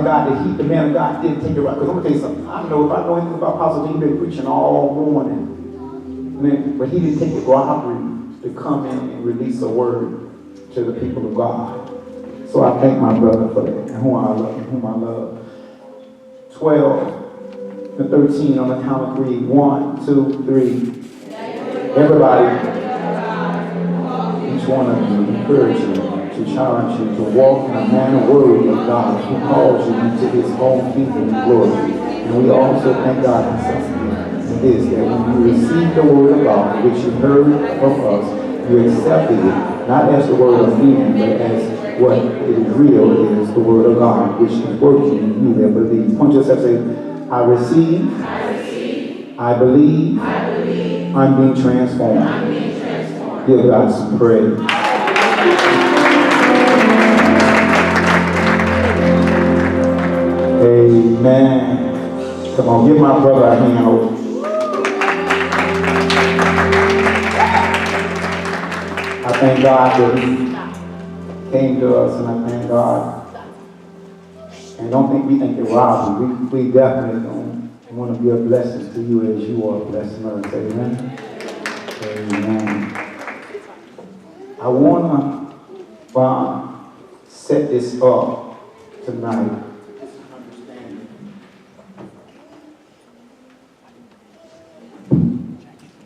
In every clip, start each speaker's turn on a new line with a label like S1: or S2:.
S1: God, that the man of God didn't take it right. Because I'm going to tell you something. I know if I know anything about Apostle Darryl, he's been preaching all morning. Man, but he didn't take the robbery to come in and release a word to the people of God. So I thank my brother for that, and whom I love. 12 and 13 on the count of 3. 1, 2, 3. Everybody, each one of you, encourage you, to challenge you to walk in a manner worthy of God who calls you into his own kingdom and glory. And we also thank God for something is that when you receive the word of God, which you heard from us, you accepted it, not as the word of men, but as what is real is the word of God, which is working in you that believe. Point yourself and say, I receive, I believe, I'm being transformed. Give God some praise. Amen. Come on, give my brother a hand. I thank God that he came to us, and I thank God. And don't think we think it robbery. We definitely don't want to be a blessing to you as you are a blessing to us. Amen. Amen. I want to set this up tonight.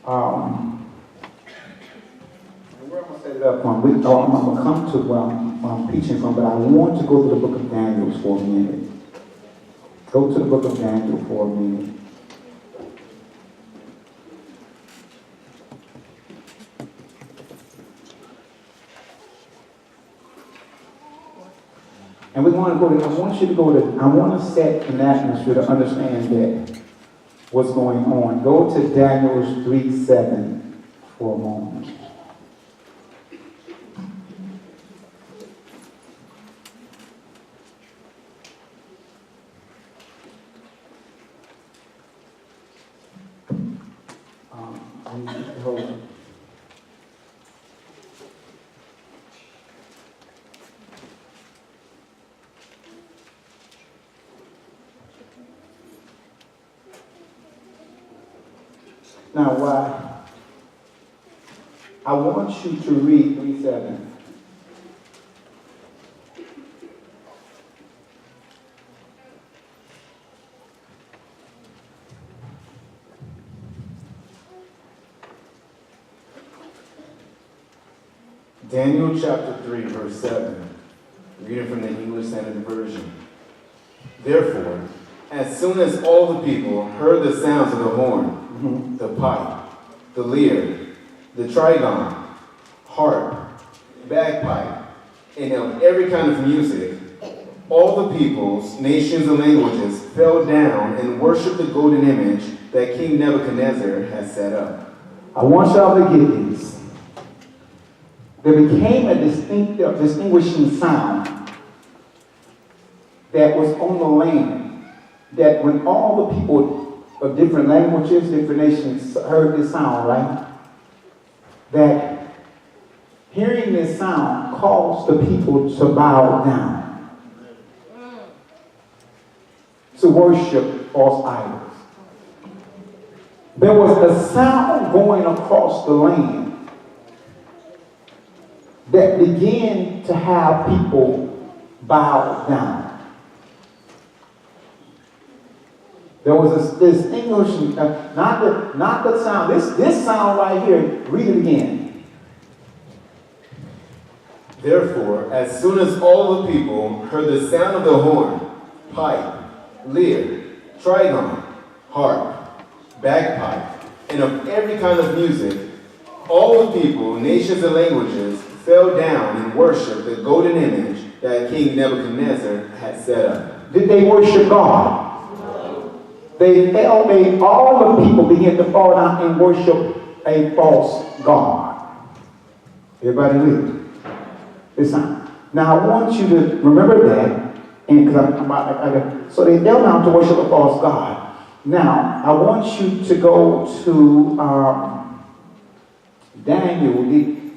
S1: Where I'm going to set it up from? I'm going to come to where I'm preaching from, but I want to go to the book of Daniel for a minute. Go to the book of Daniel for a minute. And we want to go to, I want to set an atmosphere to understand that what's going on. Go to Daniel 3:7 for a moment. Now, why? I want you to read 3:7.
S2: Daniel chapter 3, verse 7. Reading from the English Standard Version. Therefore, as soon as all the people heard the sounds of the horn, the pipe, the lyre, the trigon, harp, bagpipe, and of every kind of music, all the peoples, nations, and languages fell down and worshipped the golden image that King Nebuchadnezzar had set up.
S1: I want y'all to get this. There became a distinguishing sound that was on the land, that when all the people of different languages, different nations heard this sound, right? That hearing this sound caused the people to bow down, to worship false idols. There was a sound going across the land that began to have people bow down. There was a distinguishing, not the sound. This sound right here. Read it again.
S2: Therefore, as soon as all the people heard the sound of the horn, pipe, lyre, trigon, harp, bagpipe, and of every kind of music, all the people, nations, and languages fell down and worshipped the golden image that King Nebuchadnezzar had set up.
S1: Did they worship God? All the people began to fall down and worship a false god. Everybody read. Listen. Now I want you to remember that, and so they fell down to worship a false god. Now I want you to go to Daniel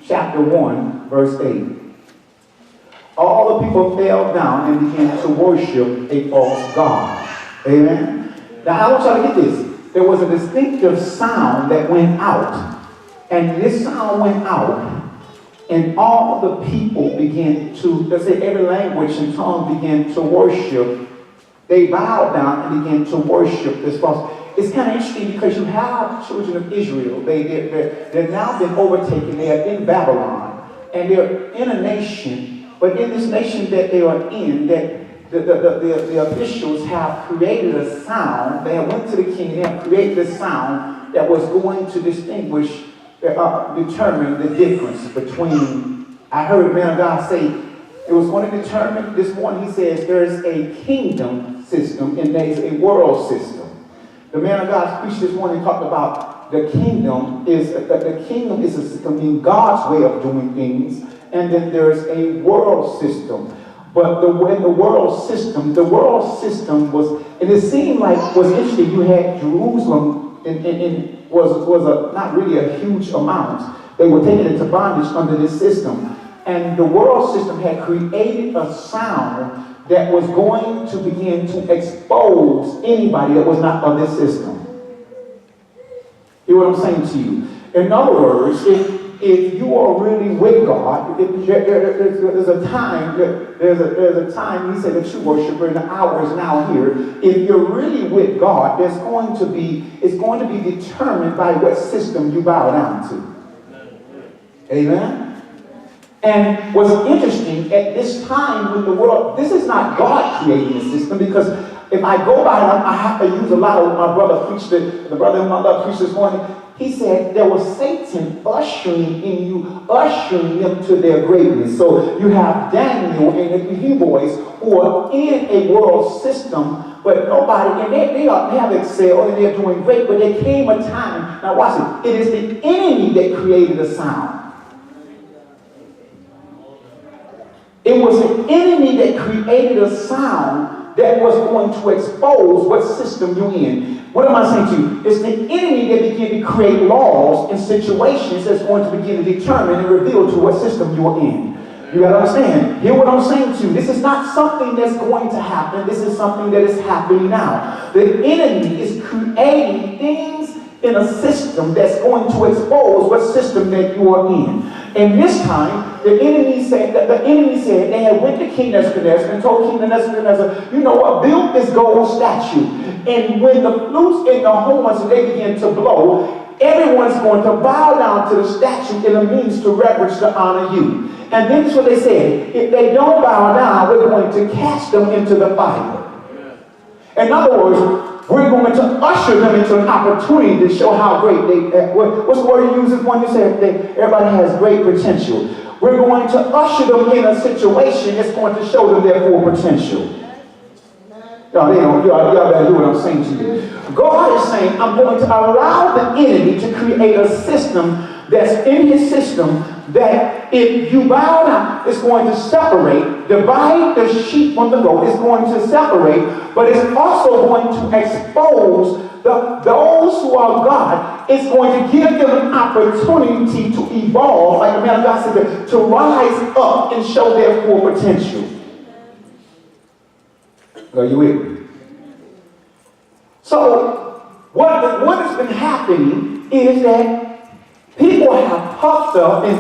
S1: chapter 1, verse 8. all the people fell down and began to worship a false god. Amen. Now I want y'all to get this. There was a distinctive sound that went out. And this sound went out. And all the people began to, let's say every language and tongue began to worship. They bowed down and began to worship this false. It's kind of interesting because you have children of Israel. They've now been overtaken. They are in Babylon. And they're in a nation. But in this nation that they are in, that the officials have created a sound. They went to the king. They have created a sound that was going to distinguish, determine the difference between, I heard a man of God say, it was going to determine, this morning he says, there's a kingdom system and there's a world system. The man of God preached this morning, talked about the kingdom is a system in God's way of doing things, and then there's a world system. But the world system was, and it seemed like was interesting. You had Jerusalem was not really a huge amount. They were taken into bondage under this system. And the world system had created a sound that was going to begin to expose anybody that was not of this system. Hear what I'm saying to you? In other words, if you are really with God, there's a time, he said, the true worshiper, and the hour is now here. If you're really with God, it's going to be determined by what system you bow down to. Amen? And what's interesting, at this time when the world, this is not God creating the system, because if I go by them, I have to use a lot of what my brother preached, the brother in my love preached this morning. He said there was Satan ushering them to their greatness. So you have Daniel and the Hebrew boys who are in a world system, but nobody, and they have excelled and they're doing great, but there came a time, now watch it is the enemy that created a sound. It was the enemy that created a sound that was going to expose what system you're in. What am I saying to you? It's the enemy that began to create laws and situations that's going to begin to determine and reveal to what system you're in. You got to understand. Hear what I'm saying to you. This is not something that's going to happen. This is something that is happening now. The enemy is creating things in a system that's going to expose what system that you are in. And this time, the enemy said they had went to King Nebuchadnezzar and told King Nebuchadnezzar, you know what, build this gold statue. And when the flutes and the horns they begin to blow, everyone's going to bow down to the statue in a means to reverence to honor you. And then that's what they said. If they don't bow down, we're going to cast them into the fire. In other words, we're going to usher them into an opportunity to show how great they, what's the word you use when you say everybody has great potential? We're going to usher them in a situation that's going to show them their full potential. Y'all better do what I'm saying to you. God is saying, I'm going to allow the enemy to create a system that's in his system that if you bow down, it's going to separate, divide the sheep from the goat. It's going to separate, but it's also going to expose those who are God. It's going to give them an opportunity to evolve, like the man of God said, to rise up and show their full potential. Are you with me? So, what has been happening is that people have puffed up and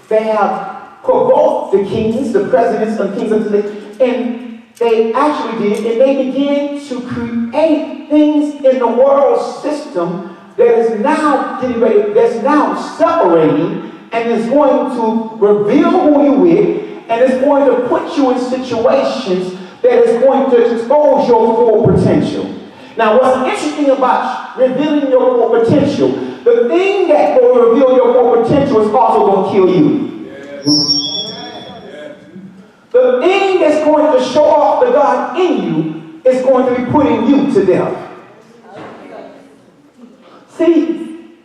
S1: they have provoked the kings, the presidents, and kings of the day, and they actually did, and they began to create things in the world system that is now getting ready, that's now separating, and is going to reveal who you're with, and it's going to put you in situations that is going to expose your full potential. Now, what's interesting about revealing your full potential, the thing that will reveal your full potential is also going to kill you. The thing that's going to show off the God in you is going to be putting you to death. See,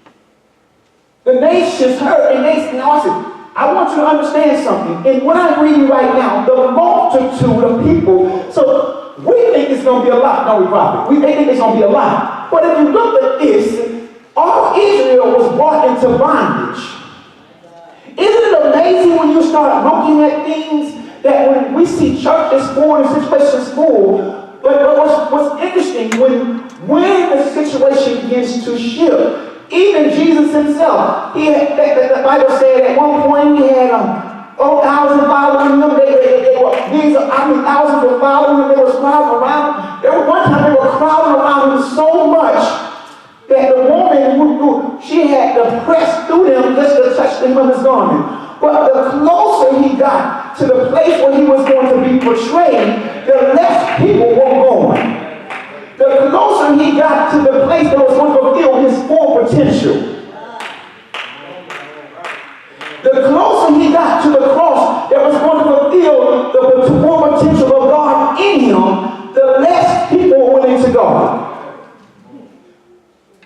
S1: the nations heard, and they said, I want you to understand something. And what I'm reading right now, the multitude of people, so we think it's going to be a lot, don't we, prophet? We think it's going to be a lot. But if you look at this, all Israel was brought into bondage. Isn't it amazing when you start looking at things that when we see churches full and situations full, but what's interesting, when the situation begins to shift, even Jesus himself, the Bible said at one point he had 4,000 following him. Thousands were following him. They were crowding around. There was one time they were crowding around him so much that the woman, she had to press through them just to touch the hem of his garment. But the closer he got to the place where he was going to be portrayed, the less people were going. The closer he got to the place that was going to fulfill his full potential. The closer he got to the cross that was going to fulfill the full potential of God in him, the less people were willing to go.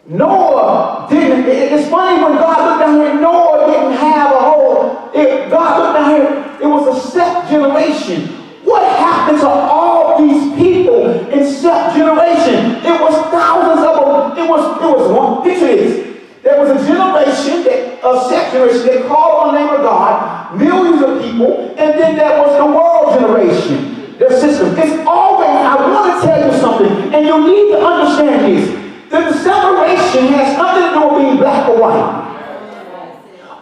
S1: Noah didn't, it's funny when God looked down here, Noah didn't have a whole, God looked down here, it was a set generation. What happened to all these people in set generation? It was thousands of them, it was one, picture this. There was a generation, a set generation that called on the name of God, millions of people, and then there was the world generation, the system. It's always, I want to tell you something, and you need to understand this. The separation has nothing to do with being black or white.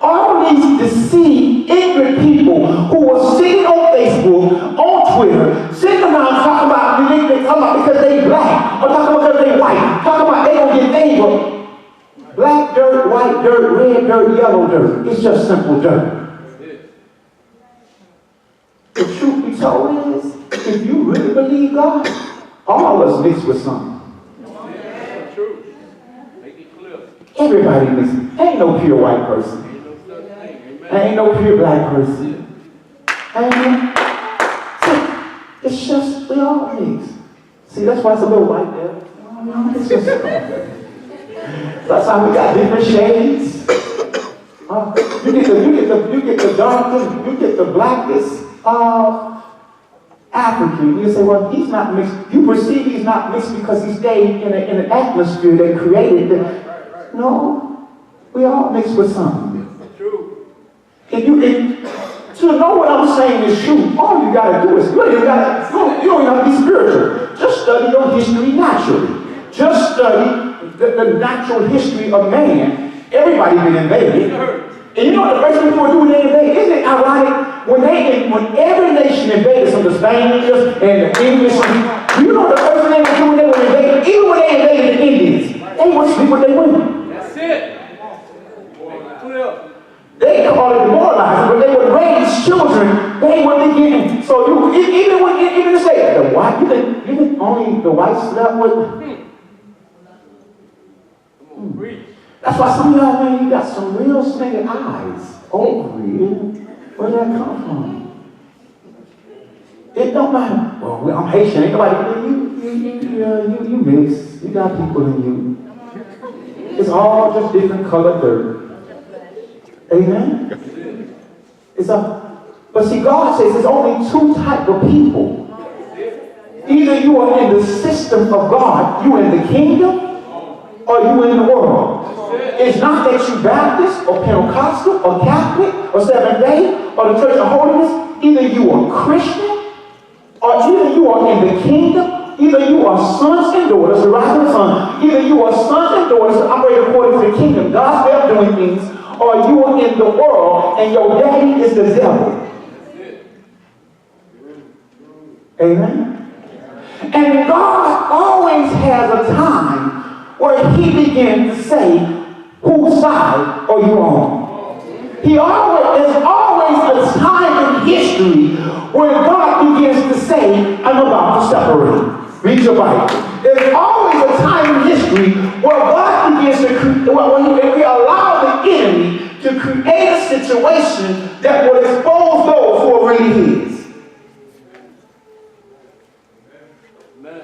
S1: All these deceived, ignorant people who were sitting on Facebook, on Twitter, sitting around talking about because they black, or talking about because they white, talking about they don't get favor. Black dirt, white dirt, red dirt, yellow dirt. It's just simple dirt. The truth be told is, if you really believe God, all of us mixed with something. Everybody mixed. Ain't no pure white person. Ain't no pure black person. It's just, we all mix. See, that's why it's a little white there. It's just, that's how we got different shades. You get the darkest, you get the blackest African. You say, well, he's not mixed. You perceive he's not mixed because he stayed in an atmosphere that created the. No, we all mixed with something. True. To know what I'm saying is true, all you gotta do is you don't even have to be spiritual. Just study your history naturally. Just study the natural history of man. Everybody been invaded. And you know what the first thing people do when they invade? Isn't it ironic? When every nation invaded, some of the Spaniards and the English, you know what the first thing they would do when they were invaded? Even when they invaded the Indians, they would sleep with their women. That's it. They call it demoralizing, but they would raise children. They would begin. So even to say the white, you think only the white slept with. That's why some of y'all, man, you got some real snake eyes over you. Where did that come from? It don't matter. Well, I'm Haitian. Ain't nobody. You mix. You got people in you. It's all just different colored dirt. Amen? But see, God says there's only two types of people. Either you are in the system of God, you in the kingdom, or you in the world. It's not that you Baptist, or Pentecostal, or Catholic, or Seventh-day, or the Church of Holiness. Either you are Christian, or either you are in the kingdom, either you are sons and daughters, the rise of the Son. Either you are sons and daughters that operate according to the kingdom, God's way of doing things, or you are in the world and your daddy is the devil. Amen? And God always has a time where he begins to say, whose side are you on? There's always a time in history where God begins to say, I'm about to separate. Read your Bible. There's always a time in history where God begins to when we allow the enemy to create a situation that will expose those who are really his. Amen.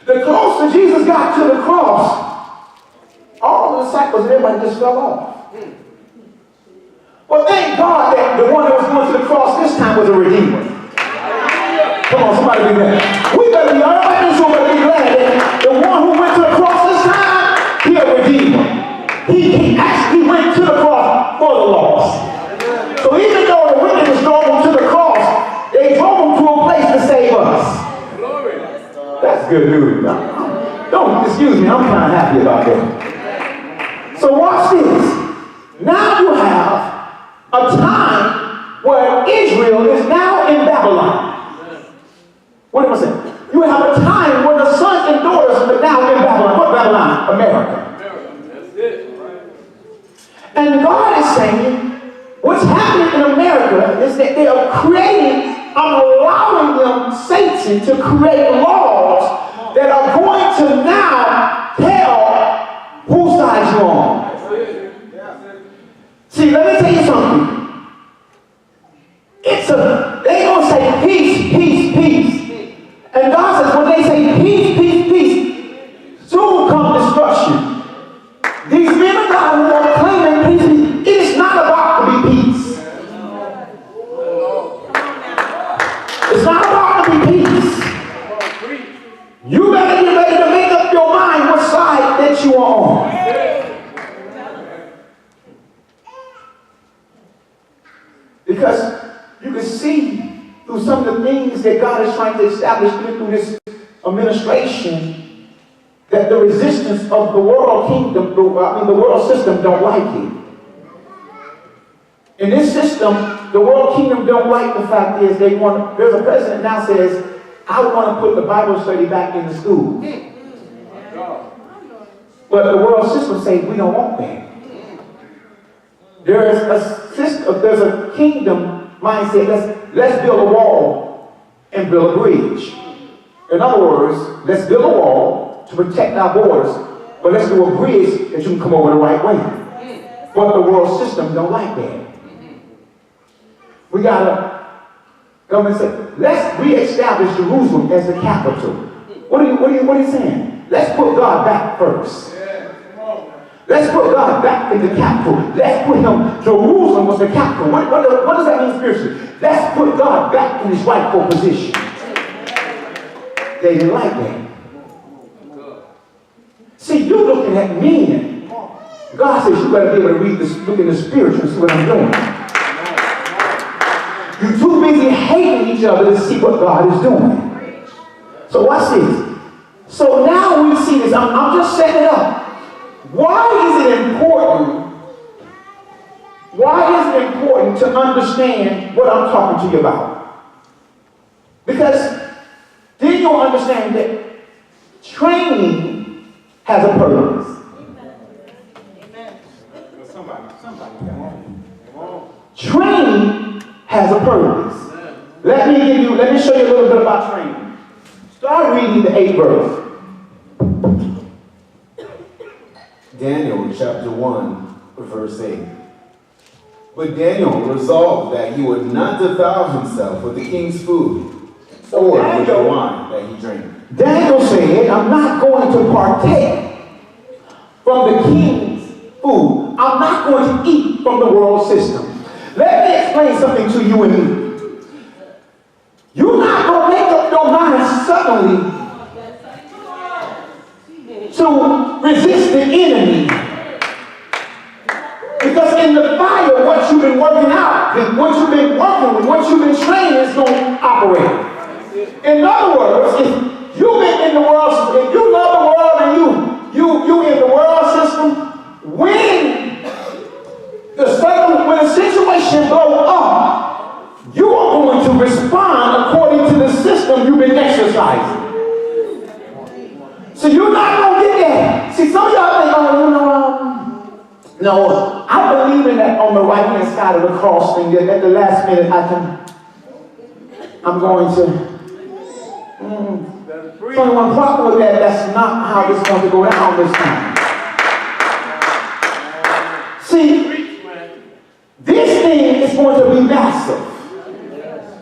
S1: The closer Jesus got to the cross, all the disciples and everybody just fell off. Well, thank God that the one that was going to the cross this time was a redeemer. Come on, somebody be glad. We better be glad that the one who went to the cross this time, he a redeemer. He actually went to the cross for the lost. So even though the wicked was thrown to the cross, That's good news. Don't excuse me, I'm kind of happy about that. So watch this. Now you have a time where Israel is now in Babylon. What am I saying? You have a time where the sons and daughters are now in Babylon. What Babylon? America.
S3: That's it.
S1: And God is saying, what's happening in America is that they are creating, allowing them, Satan, to create laws that are going to now tell whose side you're on. See, let me tell you something. They gonna say peace, peace, peace. And God says, when they say peace, peace, peace, soon come destruction. These men of God who are claiming peace, it is not about to be peace. It's not about to be peace. You better get ready to make up your mind what side that you are on. Because you can see through some of the things that God is trying to establish through this administration that the resistance of the world kingdom, the world system don't like it. In this system, the world kingdom don't like the fact is there's a president now says, I want to put the Bible study back in the school. But the world system says we don't want that. There's a kingdom mindset. Let's build a wall and build a bridge. In other words, let's build a wall to protect our borders, but let's do a bridge that you can come over the right way. But the world system don't like that. We government say, let's reestablish Jerusalem as the capital. What are you saying? Let's put God back first. Let's put God back in the capital. Let's put him, Jerusalem was the capital. What does that mean spiritually? Let's put God back in his rightful position. They didn't like that. See, you're looking at men. God says you better be able to read this, look in the spiritual and see what I'm doing. You're too busy hating each other to see what God is doing. So watch this. So now we see this. I'm just setting it up. Why is it important? Why is it important to understand what I'm talking to you about? Because then you'll understand that training has a purpose. Training has a purpose. Let me show you a little bit about training. Start reading the 8th verse.
S2: Daniel chapter 1, verse 8. But Daniel resolved that he would not defile himself with the king's food or with the wine that he drank.
S1: Daniel said, I'm not going to partake from the king's food. I'm not going to eat from the world system. Let me explain something to you and me. You're not going to make up your mind suddenly to resist the enemy. Because in the fire, what you've been working out, what you've been working with, what you've been training is going to operate. In other words, if you've been in the world, if you love the world and you in the world system, when the situation blows up, you are going to respond according to the system you've been exercising. So you're not going to get that. See, some of y'all think, no, I believe in that on the right-hand side of the cross thing, that at the last minute I'm going to. So one problem with that, that's not how it's going to go down this time. See, this thing is going to be massive.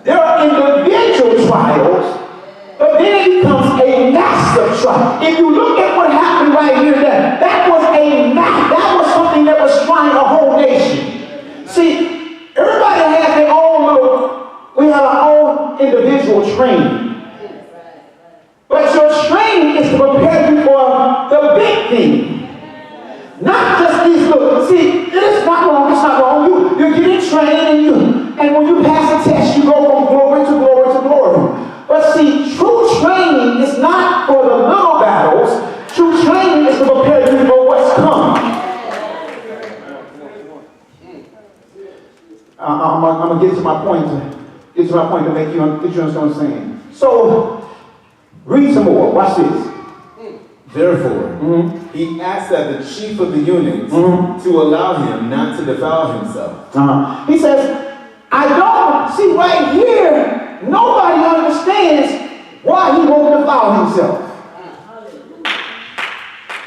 S1: There are individual trials, but then it becomes a massive trial. If you look at what happened right here, that was something that was trying a whole nation. See, everybody has their own we have our own individual training. But your training is to prepare you for the big thing. Not just these little, see, it's not wrong. You're getting trained and when you pass the test, you go from glory to glory to glory. But see, true training is not point to make you understand what I'm saying. So, read some more. Watch this.
S2: Therefore, he asked that the chief of the eunuchs to allow him not to defile himself.
S1: He says, I don't see right here, nobody understands why he won't defile himself.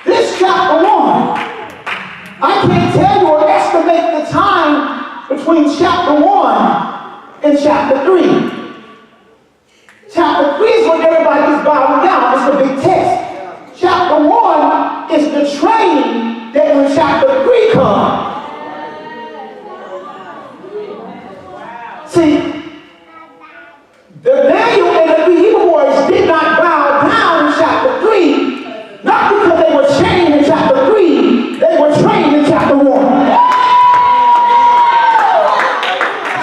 S1: This chapter 1, I can't tell you or estimate the time between chapter 1 and chapter 3. Chapter 3 is when everybody's bowing down. It's the big test. Chapter 1 is the training that when chapter 3 comes. See, the Daniel and the three Hebrew boys did not bow down in chapter 3, not because they were trained in chapter 3, they were trained in chapter 1.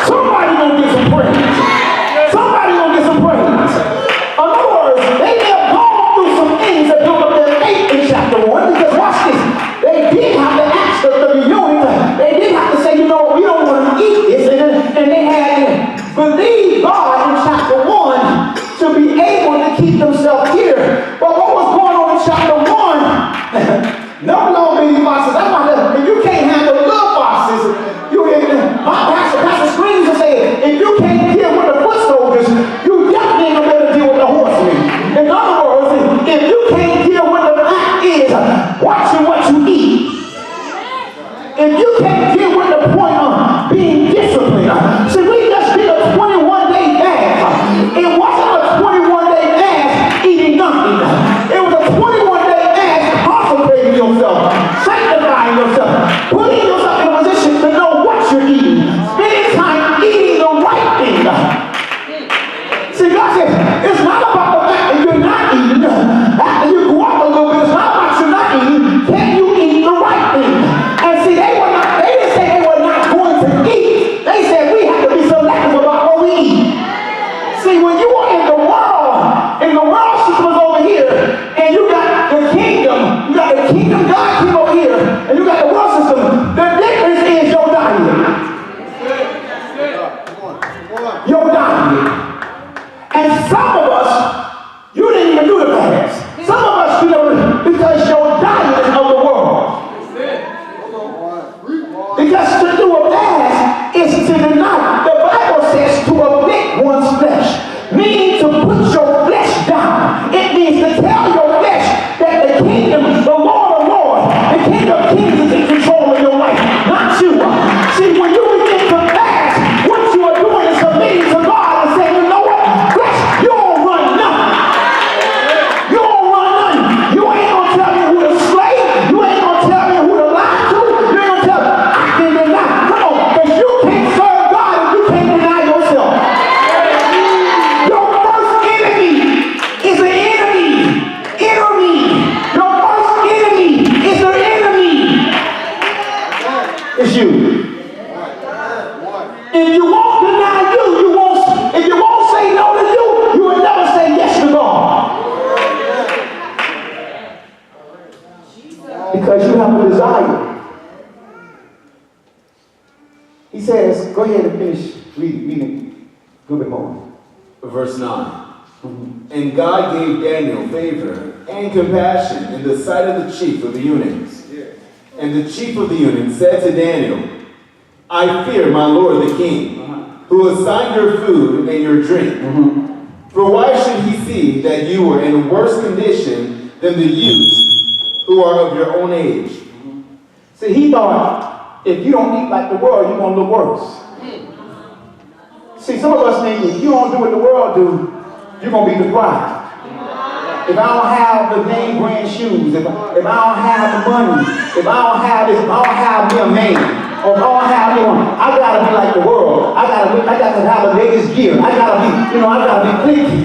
S1: Somebody gonna get some praise. Somebody gonna get some praise. In other words, they may have gone through some things that built up their faith in chapter 1, because watch this, they did have to ask the eunuch, they did have to say, you know, we don't want to eat this, and they had to believe God in chapter 1 to be able to keep themselves here. But what was going on in chapter 1? No little baby foxes. That's why if you can't handle little foxes, my pastor screams and says, if you can't deal with the foot soldiers, you definitely ain't gonna be able to deal with the horsemen. In other words, if you can't deal with the fact is watching what you eat. If you can't deal with the point of being disciplined, see, we just did a 21-day fast. It wasn't a 21-day fast eating nothing. It was a 21-day fast consecrating yourself, sanctifying yourself, putting yourself in a position to know what you're eating, spending time eating the right thing. See, God says, it's not about the fact that you're not eating. After you go up a little bit, it's not about you not eating. Can you eat the right thing? And see, they didn't say they were not going to eat. They said we have to be selective about what we eat. See, when you are in the world system is over here, and you got the kingdom God came over here, and you got the world system, the difference is your diet. Your diet. And some of us, you didn't even do the fast. Some of us, because your diet is of the world. Because to do a fast is to deny. The Bible says to afflict one's flesh, meaning to put your flesh down. It means to tell your flesh that the kingdom, the Lord of Lords, the King of Kings is in control of your life, not you. See, when you begin to fast, what you are doing is submitting to God and saying, you know what? Flesh, you don't run nothing. You don't run nothing. You ain't going to tell me who to slay. You ain't going to tell me who to lie to. You ain't going to tell me I can deny. Come on, because you can't serve God if you can't deny yourself. Your first enemy is an enemy. Your first enemy is an enemy. It's you. If you won't deny you, if you won't say no to you will never say yes to God. Because you have a desire. He says, go ahead and finish reading a little bit more.
S2: Verse 9. And God gave Daniel favor and compassion in the sight of the chief of the eunuchs. And the chief of the eunuchs said to Daniel, I fear my lord the king, who assigned your food and your drink. For why should he see that you are in worse condition than the youths who are of your own age?
S1: See, he thought, if you don't eat like the world, you're going to look worse. See, some of us think if you don't do what the world do, you're going to be deprived. If I don't have the name brand shoes, if I don't have the money, if I don't have this, if I don't have me a man, or if I don't have anyone, I got to be like the world. I got to have the latest gear. I got to be clicky.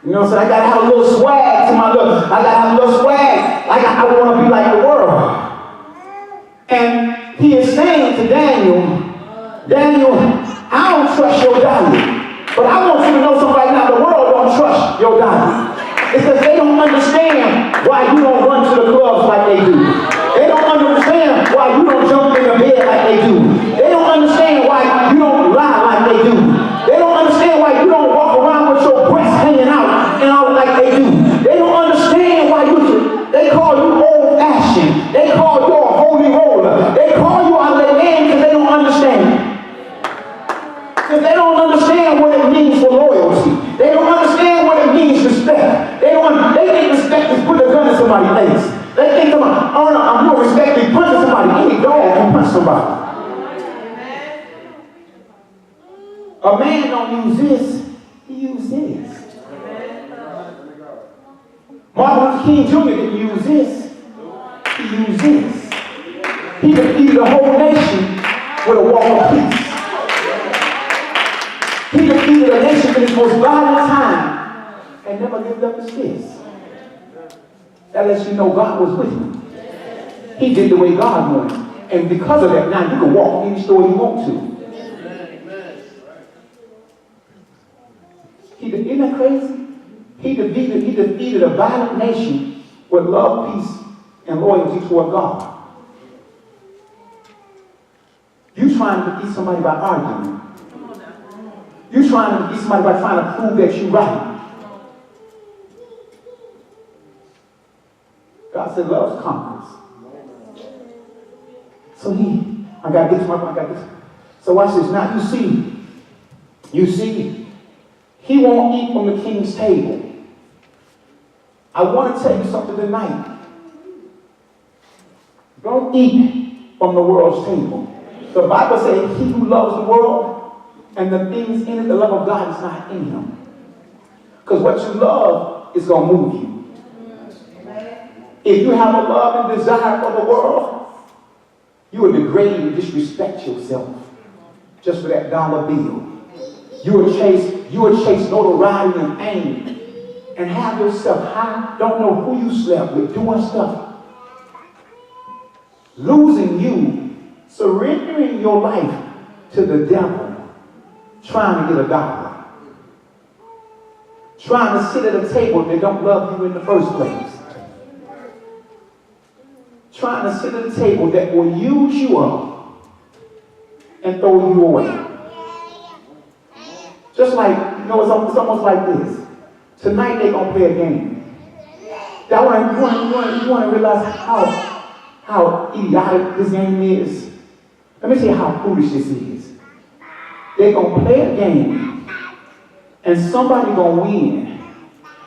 S1: You know what I'm saying? I got to have a little swag to my look. I got to have a little swag. I want to be like the world. And he is saying to Daniel, I don't trust your diet. But I want you to know something right now, the world don't trust your diet. It's because they don't understand why you don't run to the clubs like they do. They don't understand why you don't jump in the bed like they do. They don't understand Martin Luther King Jr. didn't use this. He used this. He defeated the whole nation with a wall of peace. He defeated a nation in its most violent time and never lived up his fist. That lets you know God was with him. He did the way God wanted. And because of that, now you can walk in any store you want to. Isn't that crazy? He defeated a violent nation with love, peace, and loyalty toward God. You trying to defeat somebody by arguing. You trying to defeat somebody by trying to prove that you're right. God said love conquers. So I got to get to my point, I got this. So watch this. Now you see, he won't eat from the king's table. I want to tell you something tonight. Don't eat from the world's table. The Bible says he who loves the world and the things in it, the love of God is not in him. Because what you love is going to move you. If you have a love and desire for the world, you will degrade and disrespect yourself just for that dollar bill. You will chase notoriety and fame and have yourself high, don't know who you slept with, doing stuff. Losing you, surrendering your life to the devil, trying to get a dollar. Trying to sit at a table that don't love you in the first place. Trying to sit at a table that will use you up and throw you away. Just like, it's almost like this. Tonight they're going to play a game. You want to realize how idiotic this game is? Let me tell you how foolish this is. They're going to play a game and somebody going to win.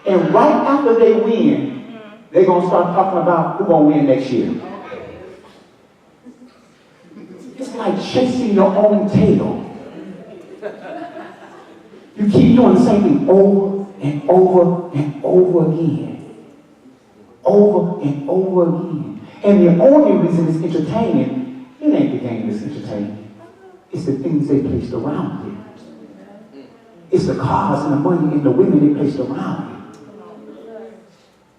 S1: And right after they win, they're going to start talking about who's going to win next year. It's like chasing your own tail. You keep doing the same thing over and over and over again. Over and over again. And the only reason it's entertaining, it ain't the game that's entertaining. It's the things they placed around it. It's the cars and the money and the women they placed around it.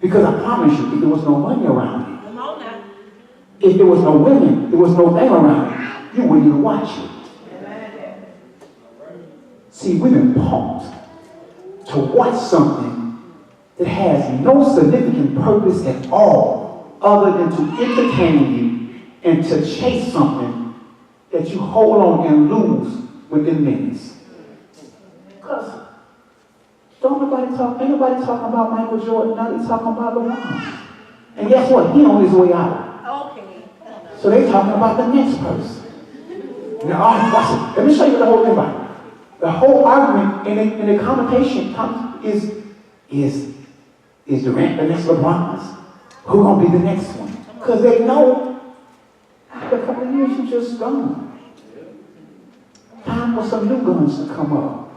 S1: Because I promise you, if there was no money around it, if there was no women, there was no name around it, you wouldn't even watch it. See, we've been pumped to watch something that has no significant purpose at all other than to entertain you and to chase something that you hold on and lose within minutes. Because ain't nobody talking about Michael Jordan, now they're talking about LeBron. And guess what? He on his way out. Okay. So they're talking about the next person. Now, watch it. Let me show you the whole thing about it. The whole argument in the connotation is Durant the next LeBron? Who gonna be the next one? Because they know after a couple of years you just gone. Time for some new guns to come up.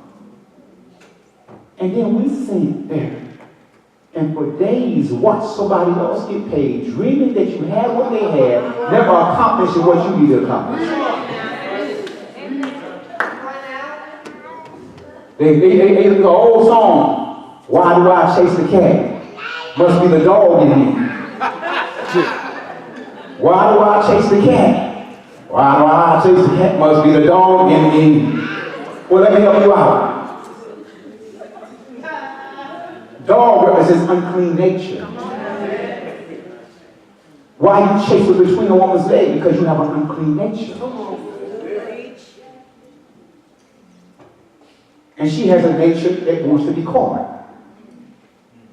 S1: And then we sit there and for days watch somebody else get paid, dreaming that you had what they had, never accomplishing what you need to accomplish. They the old song, why do I chase the cat? Must be the dog in me. Why do I chase the cat? Why do I chase the cat? Must be the dog in me. Well, let me help you out. Dog represents unclean nature. Why you chase it between a woman's leg? Because you have an unclean nature. And she has a nature that wants to be caught.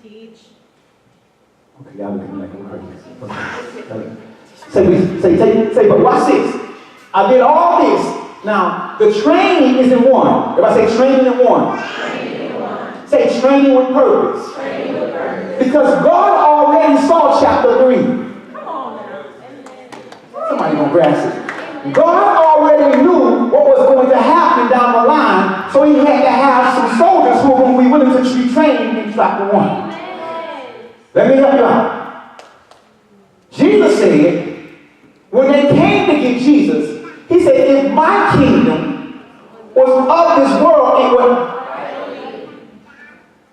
S1: Teach. Okay, y'all look at me like I'm crazy. Say, but watch this. I did all this. Now, the training is in one. Everybody say training in one. Say training with purpose. Because God already saw chapter 3. Come on now. Somebody gonna grasp it. God already knew what was going to happen down the line, so he had to have some soldiers who were going to be willing to be trained in chapter 1. Let me help you out. Jesus said, when they came to get Jesus, he said, if my kingdom was of this world, it would.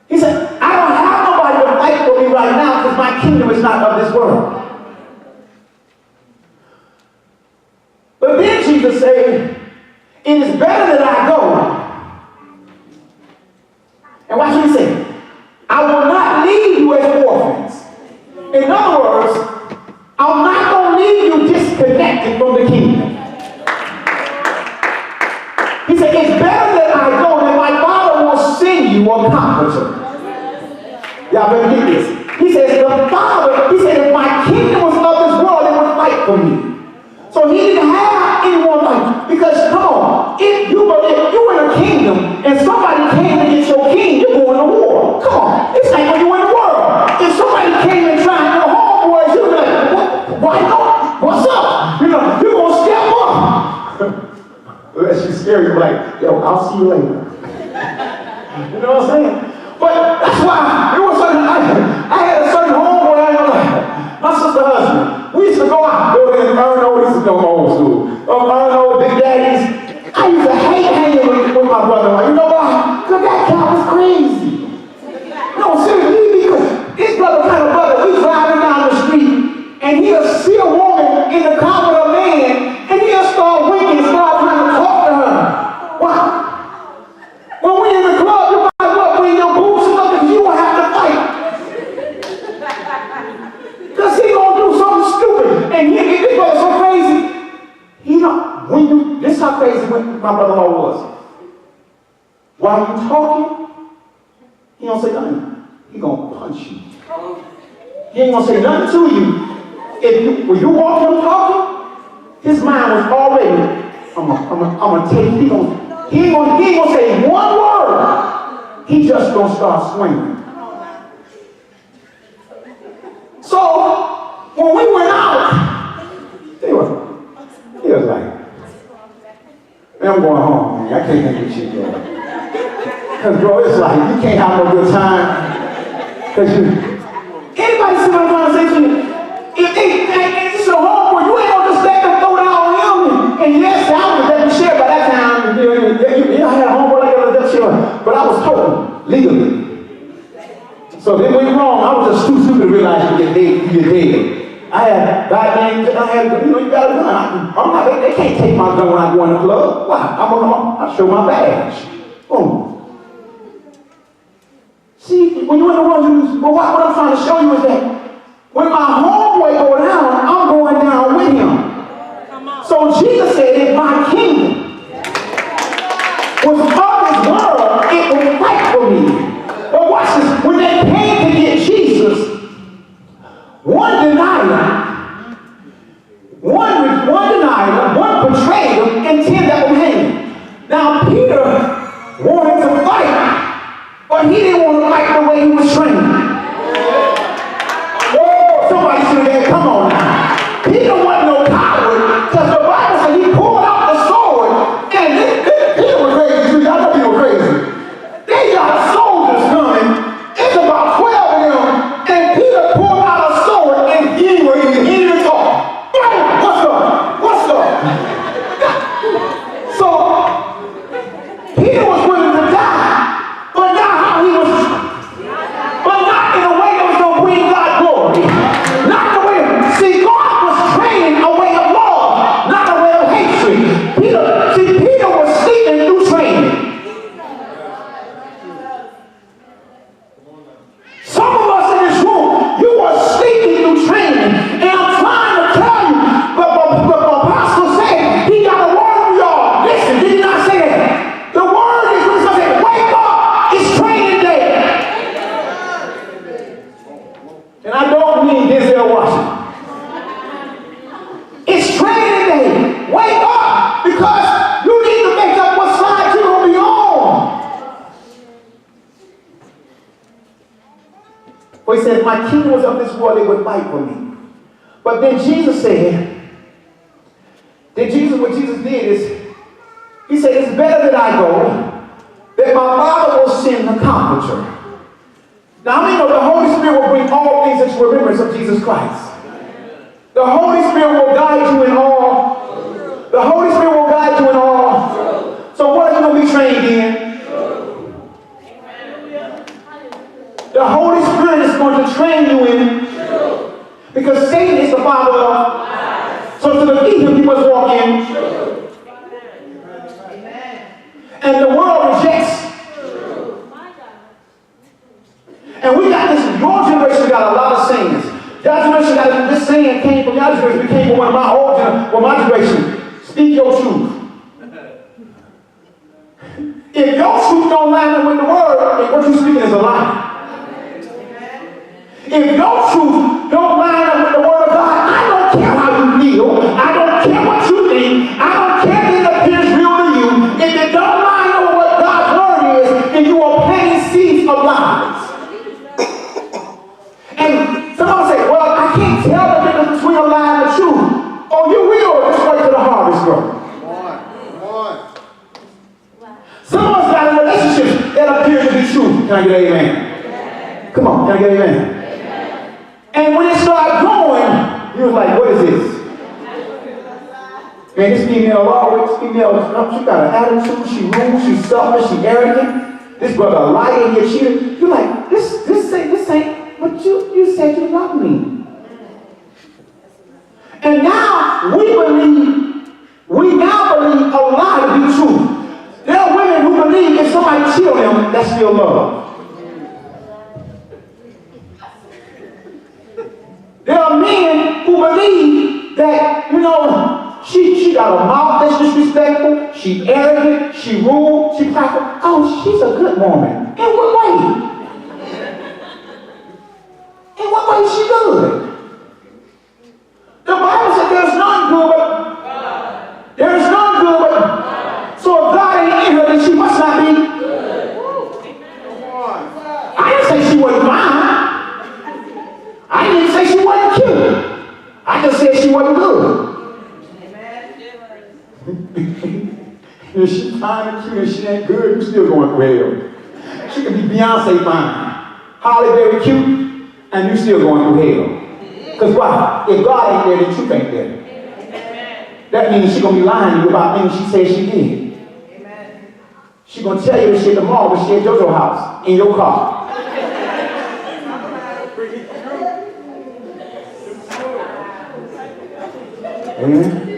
S1: He said, I don't have nobody to fight for me right now because my kingdom is not of this world. But then Jesus said, it is better that I go. And watch what he said. I will not leave you as orphans. In other words, I'm not going to leave you disconnected from the kingdom. He said, it's better that I go than my Father will send you a comforter. Y'all better get this. He says, the Father, he said, if my kingdom was of this world, it would fight for me. So he didn't have anyone like, because come on, if you in a kingdom and somebody came to get your king, you're going to war. Come on, it's like when you're in the world. If somebody came and tried your homeboys, you'd be like, why not? What's up? You know, you're going to step up. Unless you're scared, you're like, yo, I'll see you later. You know what I'm saying? But that's why it was certain, I had a certain homeboy I had, my sister's husband. We used to go out, go in Erno, we used to go old school. Erno, Big Daddies. I used to hate hanging with my brother. You know why? Because that cat was crazy. No, seriously, because this brother kind of brother, we driving down the street, and he'll see a woman in the car with a man, and he'll start winking, start trying to talk to her. Why? When we in the club, you might as well bring your boots up because you will have to fight. Because he gonna do something stupid. And this brother's so crazy. He don't, when you, this how crazy my brother-in-law was. While you talking, he don't say nothing. He gonna punch you. He ain't gonna say nothing to you. When you walk him talking, his mind was already, I'm gonna take, he ain't gonna say one word. He just gonna start swinging. So, when we went out, he was like, man, I'm going home, man. I can't hang with you, bro. Because, bro, it's like, you can't have no good time. Because anybody see what I'm trying to say to you? If it's your homeboy, you ain't gonna just let them throw down on him. And yes, I was let me share by that time. I had a homeboy like that, let share. But I was told legally. So if it went wrong, I was just too stupid to realize you get dead. I had back then, you got a gun. I'm not, they can't take my gun when I go in the club. Why? I show my badge. Boom. See, when you're in the world, what I'm trying to show you is that when my homeboy go down, I'm going down with him. So Jesus said, if my kingdom was of this world, it would fight for me. But watch this. When they came to get Jesus, one denied him, one betrayed him, and 10 that were hanged. Now Peter wanted to fight, but he didn't want to fight the way he was trained. Oh, somebody should have, come on now. Peter wasn't no coward, because the Bible said he pulled out the sword, and Peter was crazy too. Y'all know Peter was crazy. They got soldiers coming. It's about 12 of them, and Peter pulled out a sword, and he didn't even talk. What's up? So Peter was willing to die, but not how he was, but not in a way that was going to bring God glory. Not the way, see, God was training a way of love, not a way of hatred. Peter was sleeping through training. Some of us in this room, you are sleeping through training. And I'm trying to tell you, but Apostle said, he got a word for y'all. Listen, did he not say that? The word is when he said, wake up, it's training day. And I don't mean Denzel Washington. It's training day. Wake up, because you need to make up what side you're going to be on. For he said, if my kingdom was of this world, they would fight for me. But then Jesus said, what Jesus did is, he said, it's better that I go, that my Father will send the comforter. Now, I mean, the Holy Spirit will bring all things into remembrance of Jesus Christ. The Holy Spirit will guide you in all. The Holy Spirit will guide you in all. So what are you going to be trained in? The Holy Spirit is going to train you in. Because Satan is the father of. So to defeat him, you must walk in. And the world rejects. And we got this, your generation got a lot of sayings. Your generation got this saying came from your generation. It came from one of my old generation, well, my generation. Speak your truth. If your truth don't line up with the word, then what you're speaking is a lie. If your truth don't line up with the word of God, I don't care how you feel. I don't care what you think. I don't care if it appears real to you. If it don't line up with what God's word is, then you are planting seeds of lies. And someone say, well, I can't tell the difference between a lie and the truth. Oh, you will just wait till the harvest grows. Some of us got relationships that appear to be true. Can I get an amen? Come on, can I get an amen? And when it started going, you was like, what is this? Man, this female, she got an attitude, she rude, she's selfish, she's arrogant. This brother a liar, he a cheater. You're like, this ain't what you said you love me. And now we now believe a lie to be true. There are women who believe if somebody kill them, that's still love. There are men who believe that, she got a mouth that's disrespectful, she arrogant, she rude, she prideful. Oh, she's a good woman. In what way? In what way is she good? The Bible said there's none good but there's none good but. So if God ain't in her, then she must not be good. I didn't say she wasn't fine. I didn't say she wasn't cute. I just said she wasn't good. If she's fine and cute and she ain't good, you're still going through hell. She can be Beyonce fine, Holly Berry cute, and you're still going through hell. Because why? If God ain't there, then truth ain't there. That means she's going to be lying to you about things she said she did. She's going to tell you this shit tomorrow when she at JoJo's house, in your car. Amen.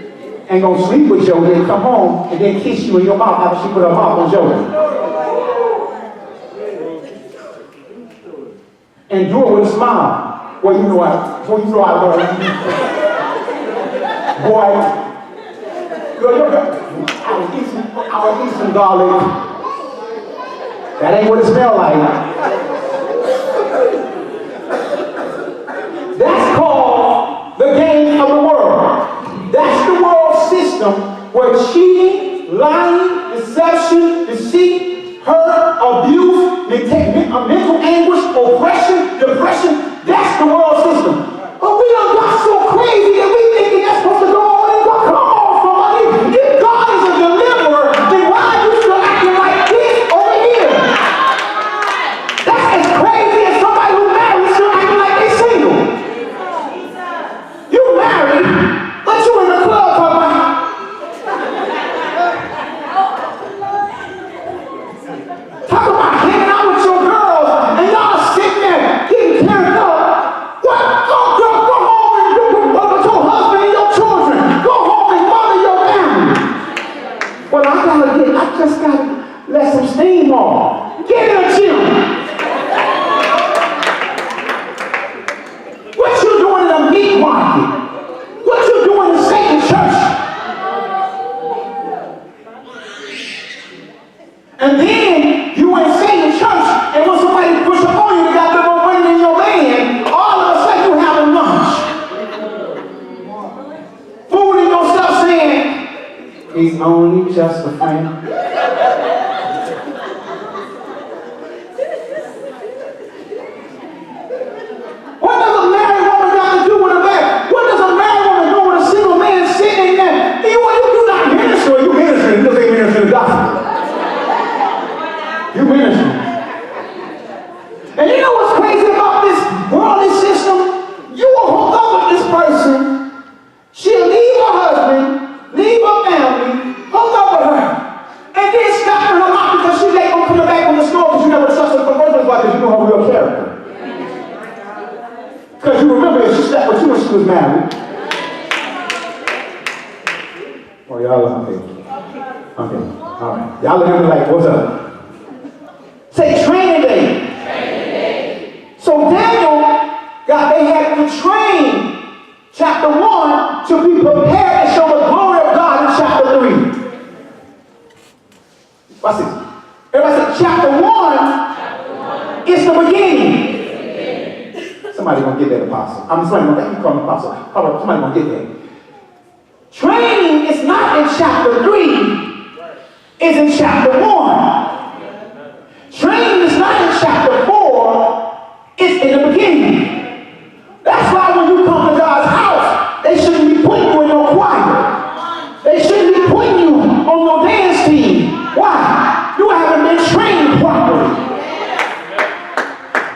S1: Ain't gonna sleep with Joe, then come home and then kiss you in your mouth after she put her mouth on Joe. And do it with a smile. Well, you know I love you. Boy, I was eating some garlic. That ain't what it smells like. That's called the game of the world. That's the world system where cheating, lying, deception, deceit, hurt, abuse, mental anguish, oppression, depression, that's the world system. But we done got so crazy that we think that's supposed to go on and go. Come on, somebody. If God is a deliverer, then why are you still acting like this over here? That's as crazy as somebody who married still acting like they single. You married, but you in the club talking about. Talk about hanging out with your girls and y'all sitting there getting turned up. What? Go home and do with your husband and your children. Go home and mother your family. Well, I just gotta let some steam off. Get in the gym. What you doing in the meat market? What you doing in Satan church? And then you in Satan church, and when somebody push up on you, they got them on money in your van, all of a sudden you having lunch. Fooling yourself saying, he's only just a friend. What does a married woman got to do with a man? What does a married woman do with a single man sitting in there? You not ministering, you ministering. You just ain't ministering the gospel. You ministering. And you know what's crazy? she was married. Oh, y'all okay. Okay. All right. Y'all look at me like, what's up? Say training day. So Daniel they had to train chapter 1 to be prepared to show the glory of God in chapter 3. What's this? Everybody say chapter 1 is the beginning. Somebody gonna get that, apostle. I'm somebody gonna call him apostle. Somebody gonna get that. Training is not in chapter 3, it's in chapter 1. Training is not in chapter 4, it's in the beginning. That's why when you come to God's house, they shouldn't be putting you in no choir. They shouldn't be putting you on no dance team. Why? You haven't been trained properly.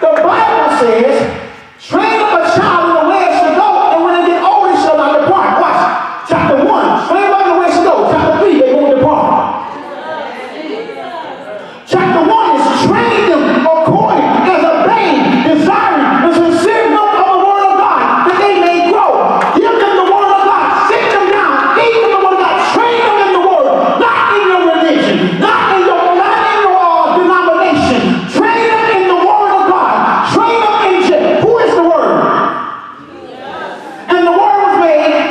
S1: The Bible says, train up a child in the way it should go, and when they get old, it shall not depart. Watch. Chapter 1, train up in the way it should go. Chapter 3, they won't depart. Chapter 1 is train them according as a babe, desiring the sincere milk of the word of God, that they may grow. Give them the word of God. Sit them down. Feed them the word of God. Train them in the word. Not in your religion. Not in your denomination. Train them in the word of God. Train them in who is the word? And the word was made.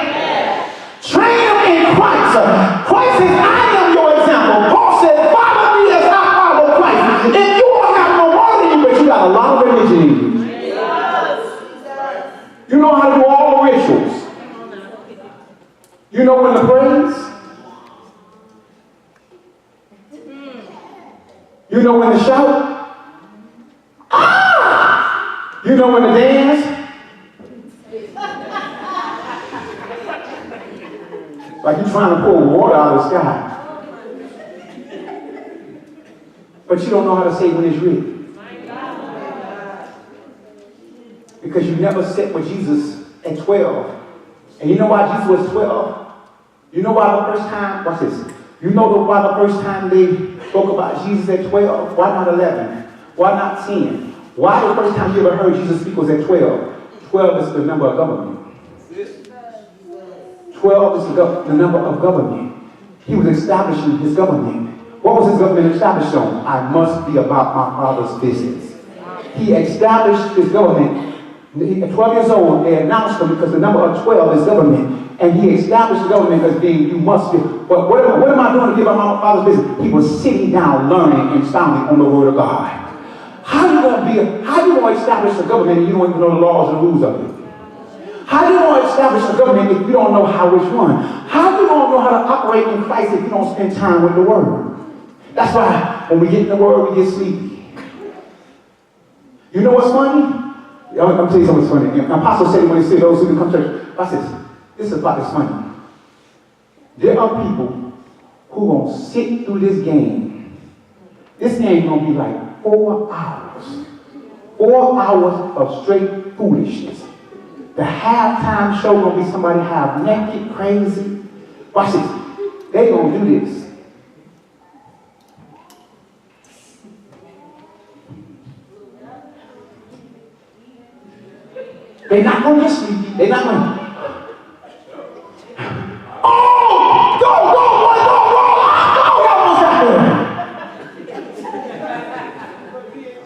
S1: Train them in Christ. Christ says, I am your example. Paul said, follow me as I follow Christ. If you don't have no word in you, but you got a lot of religion in you. You know how to do all the rituals. You know when to praise. You know when to shout. Ah! You know when to dance. Like you're trying to pull water out of the sky. But you don't know how to say when it's real. Because you never sat with Jesus at 12. And you know why Jesus was 12? You know why the first time, watch this. You know why the first time they spoke about Jesus at 12? Why not 11? Why not 10? Why the first time you ever heard Jesus speak was at 12? 12 is the number of government. 12 is the number of government. He was establishing his government. What was his government established on? I must be about my Father's business. He established his government. At 12 years old, they announced him because the number of 12 is government. And he established the government as being, you must be. But what am I doing to give up my Father's business? He was sitting down, learning, and expounding on the Word of God. How you going to establish a government if you don't even know the laws and the rules of it? How you going to establish a government if you don't know how it's run? How you going to know how to operate in Christ if you don't spend time with the Word? That's why when we get in the Word, we get sleepy. You know what's funny? I'm going to tell you something funny. The Apostle said when he said those who come to church, watch this. This is about this funny. There are people who going to sit through this game. This game going to be like 4 hours. 4 hours of straight foolishness. The halftime show going to be somebody half naked, crazy. Watch this. They going to do this. They're not going to get sleepy. They're not going to. Oh! Go,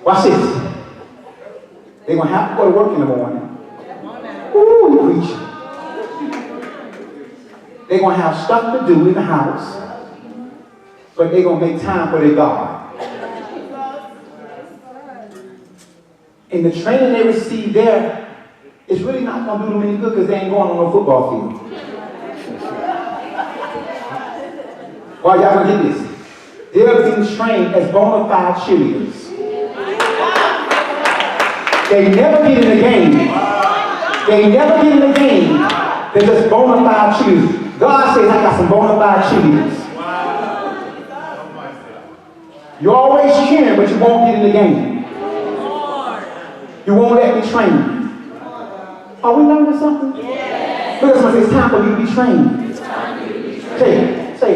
S1: watch this. They're going to have to go to work in the morning. Ooh, you preach. They're going to have stuff to do in the house. But they're going to make time for their God. And the training they receive there, it's really not going to do them any good because they ain't going on no football field. Why y'all going to get this? They're being trained as bona fide cheerleaders. They never get in the game. They never get in the game. They're just bona fide cheerleaders. God says, I got some bona fide cheerleaders. You're always cheering, but you won't get in the game. You won't let me train you. Are we learning something? Yes. Look at somebody say, it's time for you to be trained. It's time for you to be trained. Say,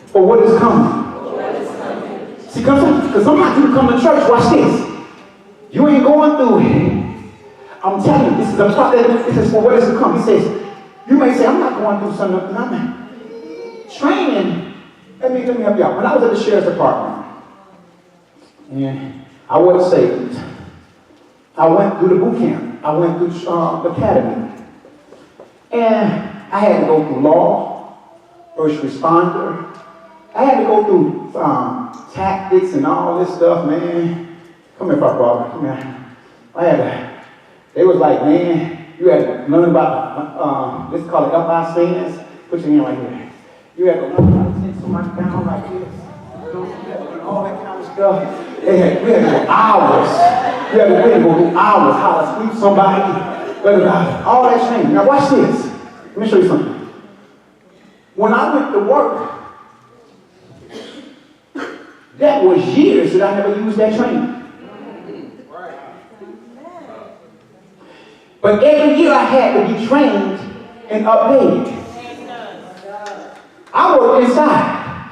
S1: for what is coming. See, because sometimes you come to church, watch this. You ain't going through it. I'm telling you, this is a process. This is for what is to come. He says, you may say, I'm not going through something. I'm training. Let me help you out. When I was at the sheriff's department, and I wasn't saved. I went through the boot camp. I went through the academy. And I had to go through law, first responder. I had to go through tactics and all this stuff, man. Come here, brother. Come here. They was like, man, you had to learn about, let's call it FI stands. Put your hand right here. You had to learn how to take somebody down like this. All that kind of stuff. We had to go hours. We had to go through hours, how to sweep somebody. All that training. Now watch this. Let me show you something. When I went to work, that was years that I never used that training. But every year I had to be trained and updated. I worked inside,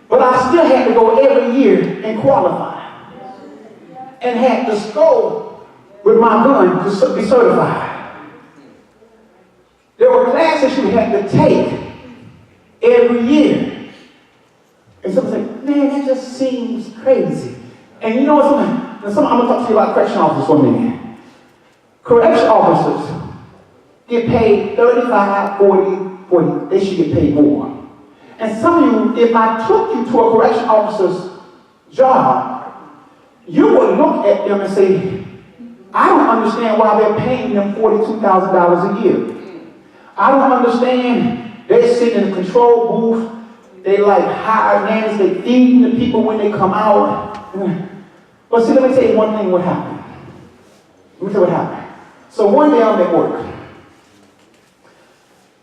S1: but I still had to go every year and qualify. And had to go with my gun to be certified. There were classes you had to take every year. And someone said, man, that just seems crazy. And you know what? I'm going to talk to you about correction officers for a minute. Correction officers get paid 35, 40. They should get paid more. And some of you, if I took you to a correction officer's job, you would look at them and say, I don't understand why they're paying them $42,000 a year. I don't understand. They sit in the control booth. They like hire nannies. They feed the people when they come out. But see, let me tell you one thing what happened. Let me tell you what happened. So one day I'm at work.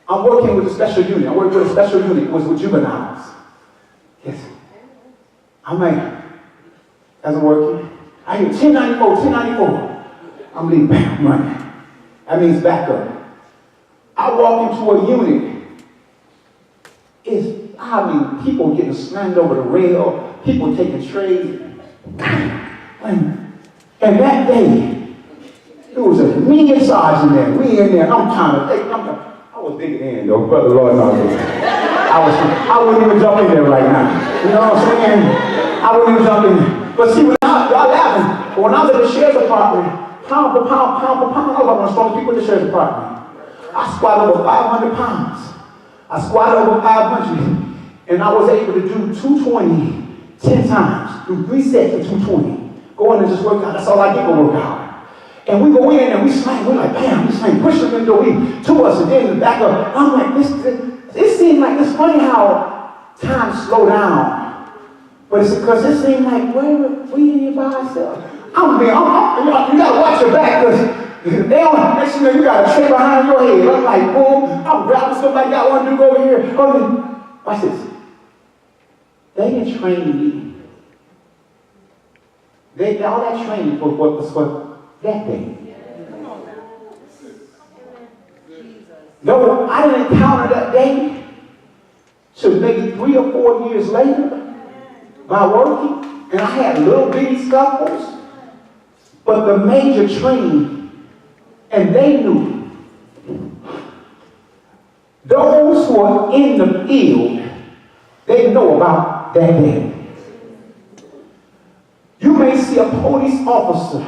S1: I'm working with a special unit. I work with a special unit. It was with juveniles. Yes. I'm like, as I'm working, I hear 1094. I'm leaving, bam, I'm running. That means back up. I walk into a unit. People getting slammed over the rail, people taking trays. And that day, it was a me sergeant in there. We in there. I was bigger than though, brother Lord knows. I wouldn't even jump in there right now. You know what I'm saying? I wouldn't even jump in there. But see, y'all laughing. But when I was at the sheriff's department, pound for pound, I was one of the strongest people in the sheriff's department. I squatted over 500 pounds. I squatted over 500. And I was able to do 220 10 times. Do 3 sets of 220. Go in and just work out. That's all I did for work out. And we go in and we slang. We're like, bam, we slang. Push them in the door to us and then back up. I'm like, it seemed like, it's funny how time slow down. But it's because it seemed like, we in here by ourselves. You gotta watch your back because they don't, next thing you know, you got a tray behind your head. I'm like, boom, I'm grabbing somebody, got one dude over here. Watch this. They didn't train me. All that training was for that day. No, I didn't encounter that day till maybe 3 or 4 years later by working, and I had little bitty scuffles, but the major training, and they knew. Those who are in the field, they know about that day. You may see a police officer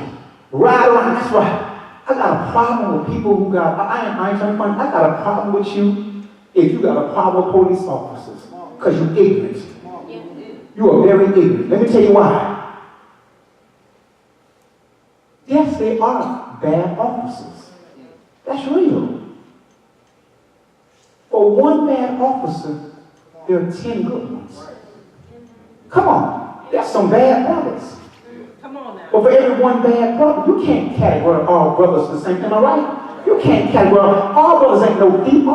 S1: ride around. That's right. I got a problem with people who got, I ain't trying to find, I got a problem with you if you got a problem with police officers. Because you're ignorant. You are very ignorant. Let me tell you why. Yes, they are bad officers. That's real. For one bad officer, there are 10 good ones. Come on. There's some bad brothers.
S3: Come on now.
S1: But for every one bad brother, you can't categorize all brothers the same. Am I right? You can't categorize. All brothers ain't no thief.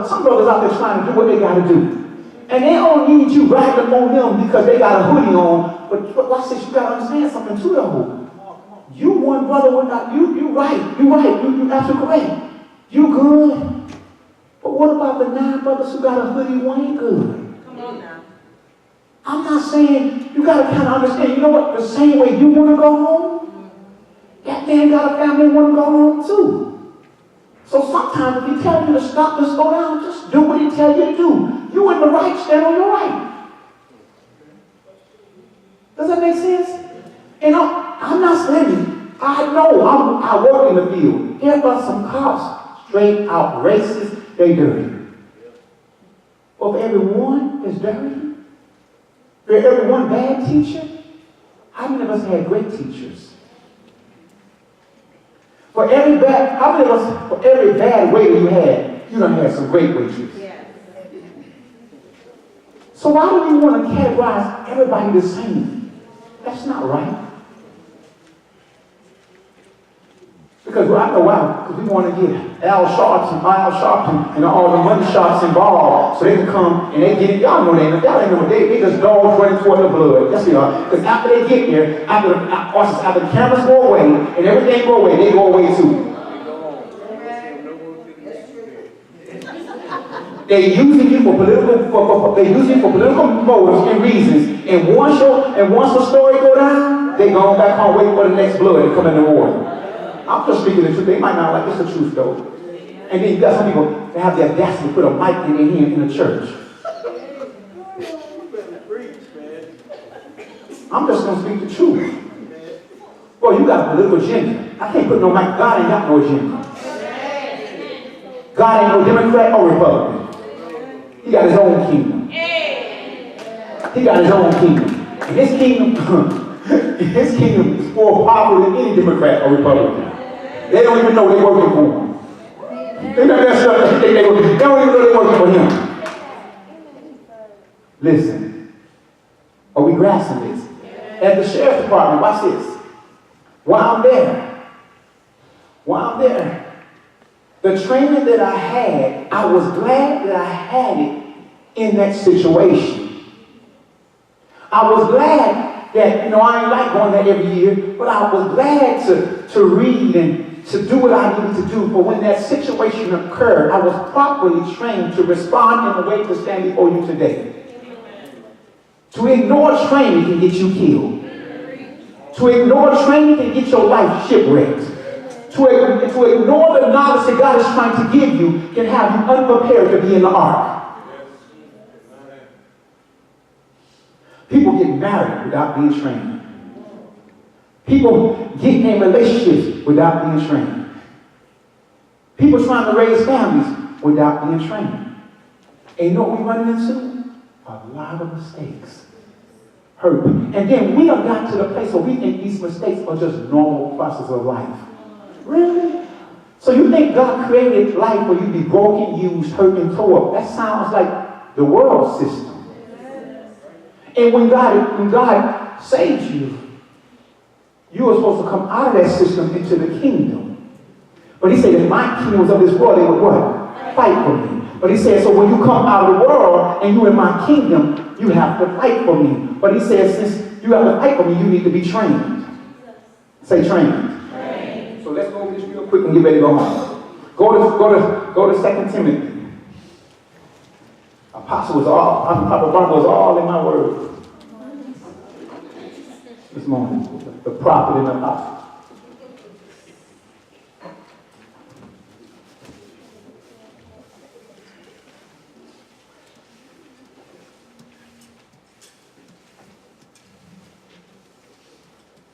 S1: Some brothers out there trying to do what they got to do. And they don't need you riding on them because they got a hoodie on. But watch this, you got to understand something too, though. You one brother without you right. You absolutely correct. You good. But what about the 9 brothers who got a hoodie who ain't good?
S3: Come on now.
S1: I'm not saying, you got to kind of understand, you know what, the same way you want to go home, that man got a family and want to go home too. So sometimes if he tells you to stop and slow down, just do what he tells you to do. You in the right, stand on your right. Does that make sense? And I'm not saying, I know, I work in the field. There are some cops, straight out racist, they dirty. But for everyone is dirty, for every one bad teacher, how many of us had great teachers? For every bad, how many of us, for every bad waiter you done had some great waiters. Yeah. So why do we want to categorize everybody the same? That's not right. Because I know why, because we want to get Al Sharpton and all the money shots involved so they can come and they get it. Y'all know they just dogs running toward the blood. Yes, they are. Because after they get there, after the cameras go away and everything go away, they go away too. They're using you for political motives and reasons. And once the story go down, they go back home wait for the next blood to come in the water. I'm just speaking the truth. They might not like it's the truth though. And then you got some people that have the audacity to put a mic in their hand in the church. I'm just going to speak the truth. Boy, you got a political agenda. I can't put no mic. God ain't got no agenda. God ain't no Democrat or Republican. He got his own kingdom. He got his own kingdom. And his kingdom is more powerful than any Democrat or Republican. They don't even know they're working for him. They don't even know they're working for him. Listen. Are we grasping this? At the sheriff's department, watch this. While I'm there, the training that I had, I was glad that I had it in that situation. I was glad that, I ain't like going there every year, but I was glad to read and to do what I needed to do. But when that situation occurred, I was properly trained to respond in a way to stand before you today. To ignore training can get you killed. To ignore training can get your life shipwrecked. To ignore the knowledge that God is trying to give you can have you unprepared to be in the ark. People get married without being trained. People get in relationships without being trained. People trying to raise families without being trained. And you know what we run into? A lot of mistakes. Hurt. And then we have got to the place where we think these mistakes are just normal process of life. Really? So you think God created life where you be broken, used, hurt, and tore up? That sounds like the world system. And when God saved you, you were supposed to come out of that system into the kingdom. But he said, if my kingdom was of this world, they would what? Fight for me. But he said, so when you come out of the world and you in my kingdom, you have to fight for me. But he says, since you have to fight for me, you need to be trained. Say trained. So let's go over this real quick and get ready to go home. Go to 2 Timothy. Apostle was all in my word this morning. The prophet and the apostle.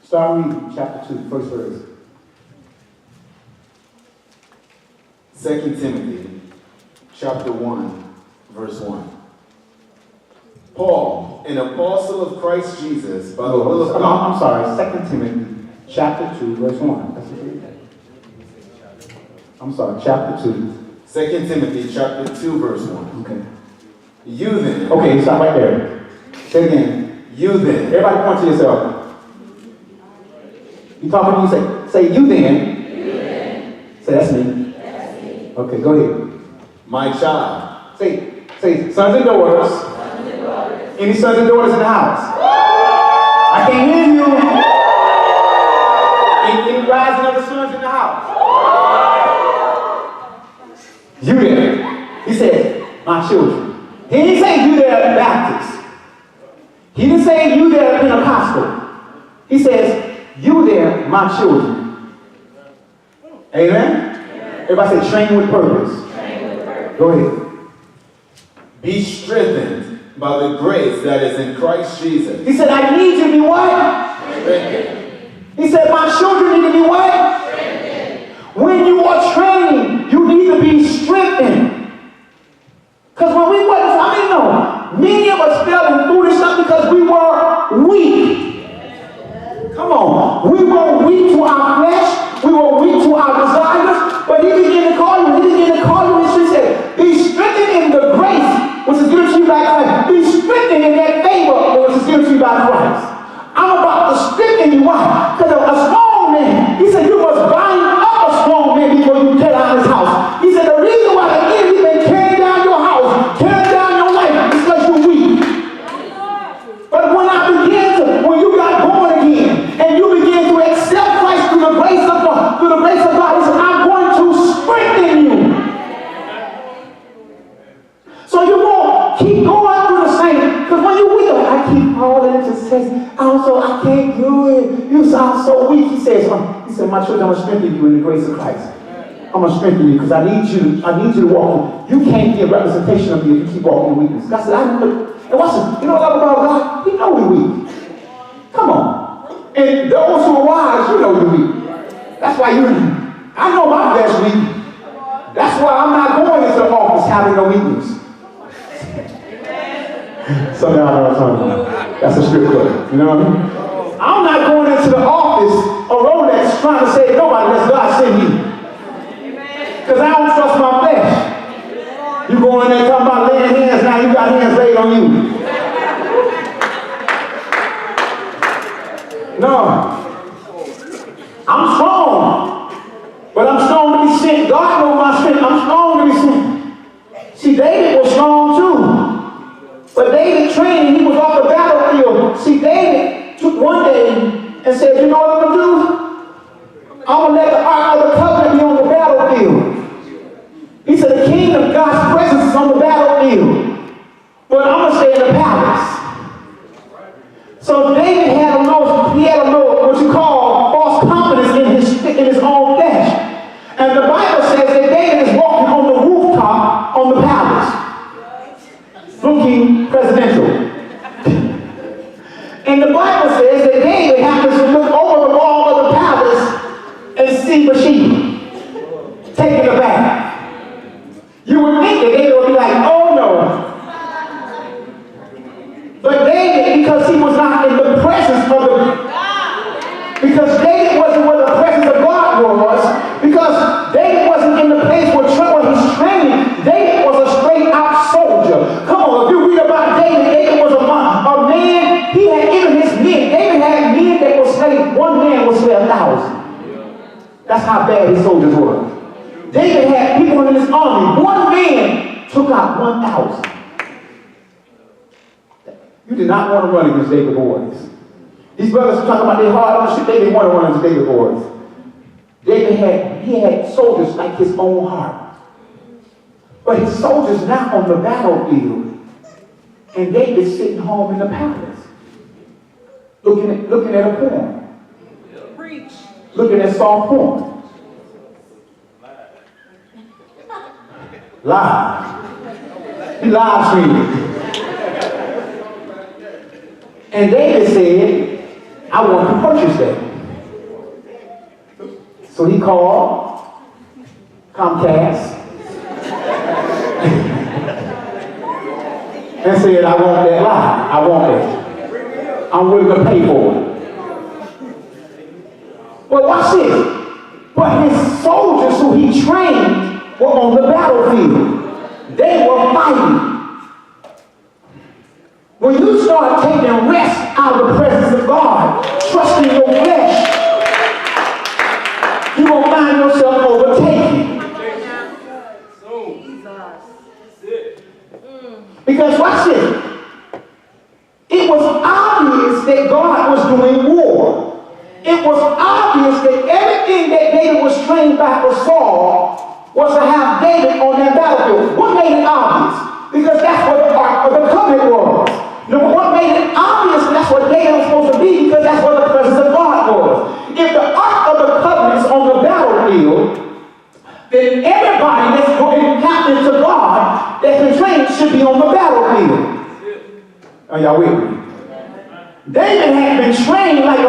S1: Start reading chapter 2, first verse.
S2: 2 Timothy, chapter 1, verse 1. Paul, an apostle of Christ Jesus, by the will of God.
S1: I'm sorry, 2 Timothy, chapter 2, verse 1. That's what it is. I'm sorry, chapter 2.
S2: 2 Timothy, chapter 2, verse 1.
S1: Okay.
S2: You then.
S1: Okay, stop right there. Say it again.
S2: You then.
S1: Everybody point to yourself. You talking to you, say you then.
S3: You then.
S1: Say that's me.
S3: That's me.
S1: Okay, go ahead.
S2: My child.
S1: Say sons and daughters.
S3: Sons and daughters.
S1: Any sons and daughters in the house? I can't hear you. Any rising of the sons in the house? You there. He said, my children. He didn't say you there Baptist. He didn't say you there Pentecostal. He says, you there, my children. Amen? Everybody say train with purpose.
S3: Train with purpose.
S1: Go ahead.
S2: Be strengthened by the grace that is in Christ Jesus.
S1: He said, I need you to be what?
S2: Strengthened.
S1: He said, my children need to be what?
S3: Strengthened.
S1: When you are training, you need to be strengthened. Because when we wasn't, I mean, no, many of us fell and through this stuff because we were weak. Come on. We were weak to our flesh. We were weak to our desires. But he began to call you. He began to call you. And she said, be strengthened in the grace which is given to you by Christ. Be strengthened in that favor which is given to you by Christ. I'm about to strengthen you. Why? Because a strong man, he said, you must bind up a strong man before you get out of his house. He said, the reason why the enemy been tearing down your house, tearing down your life, is because you're weak. But when you got born again, and you began to accept Christ through the grace of God, he said, I'm going to strengthen you. So you won't keep going through the same. Because when you're weak, I keep falling into sin. I can't do it. You sound so weak. He says, my children, I'm going to strengthen you in the grace of Christ. I'm going to strengthen you because I need you to walk. You can't be a representation of me if you keep walking in weakness. God said, and watch this. You know what I love about God? He know we're weak. Come on. And those who are wise, you know you're weak. That's why I know my flesh weak. That's why I'm not going into the office having no weakness. Some of y'all know what I'm talking about. That's a strip club. You know what I mean? I'm not going into the office or Rolex trying to save nobody unless God send me. Because I don't trust my flesh. You go in there talking about laying hands, now you got hands laid on you. No. I'm strong. But I'm strong to be sent. God knows my strength. I'm strong to be sent. See, David was strong too. But David trained, he was off the battlefield. See, David took one day and said, you know what I'm going to do? I'm going to let the Ark of the Covenant be on the battlefield. He said, the king of God's presence is on the battlefield. But I'm going to stay in the palace. So David had a little, what you call, false confidence in his own flesh. And the Bible says that David is walking on the rooftop on the palace, looking presidential. And the Bible says that David happens to look over the wall of the palace and see Bathsheba taking a bath. You would think that David would be like, oh no. But David, because he was not in the presence of because David wasn't where the presence of God was, because David wasn't in the place where he's training. David was a straight out soldier. Come on, if you read about David was a man, he had even his men. David had men that were slain. One man was slain 1,000. That's how bad his soldiers were. David had people in his army. One man took out 1,000. You did not want to run against David boys. These brothers are talking about their hard shit. They didn't want to run against David boys. David had soldiers like his own heart. But his soldiers now on the battlefield, and David's sitting home in the palace, looking at a porn. Preach. Looking at soft porn. Live. He live streaming. And David said, I want to purchase that. So he called Comcast and said, I want that live. I want that. I'm willing to pay for it. Well, watch this. But his soldiers who he trained were on the battlefield. They were fighting. When you start taking rest out of the presence of God, trusting your flesh, you're going to find yourself overtaken. Because watch this. It was obvious that God was doing war. It was obvious that everything that David was trained by for Saul was to have David on that battlefield. What made it obvious? Because that's what the Ark of the Covenant was. Number one, made it obvious that that's what David was supposed to be, because that's what the presence of God was. If the Ark of the Covenant is on the battlefield, then everybody that's going captive to God, that's been trained, should be on the battlefield. Are y'all with me? David had been trained like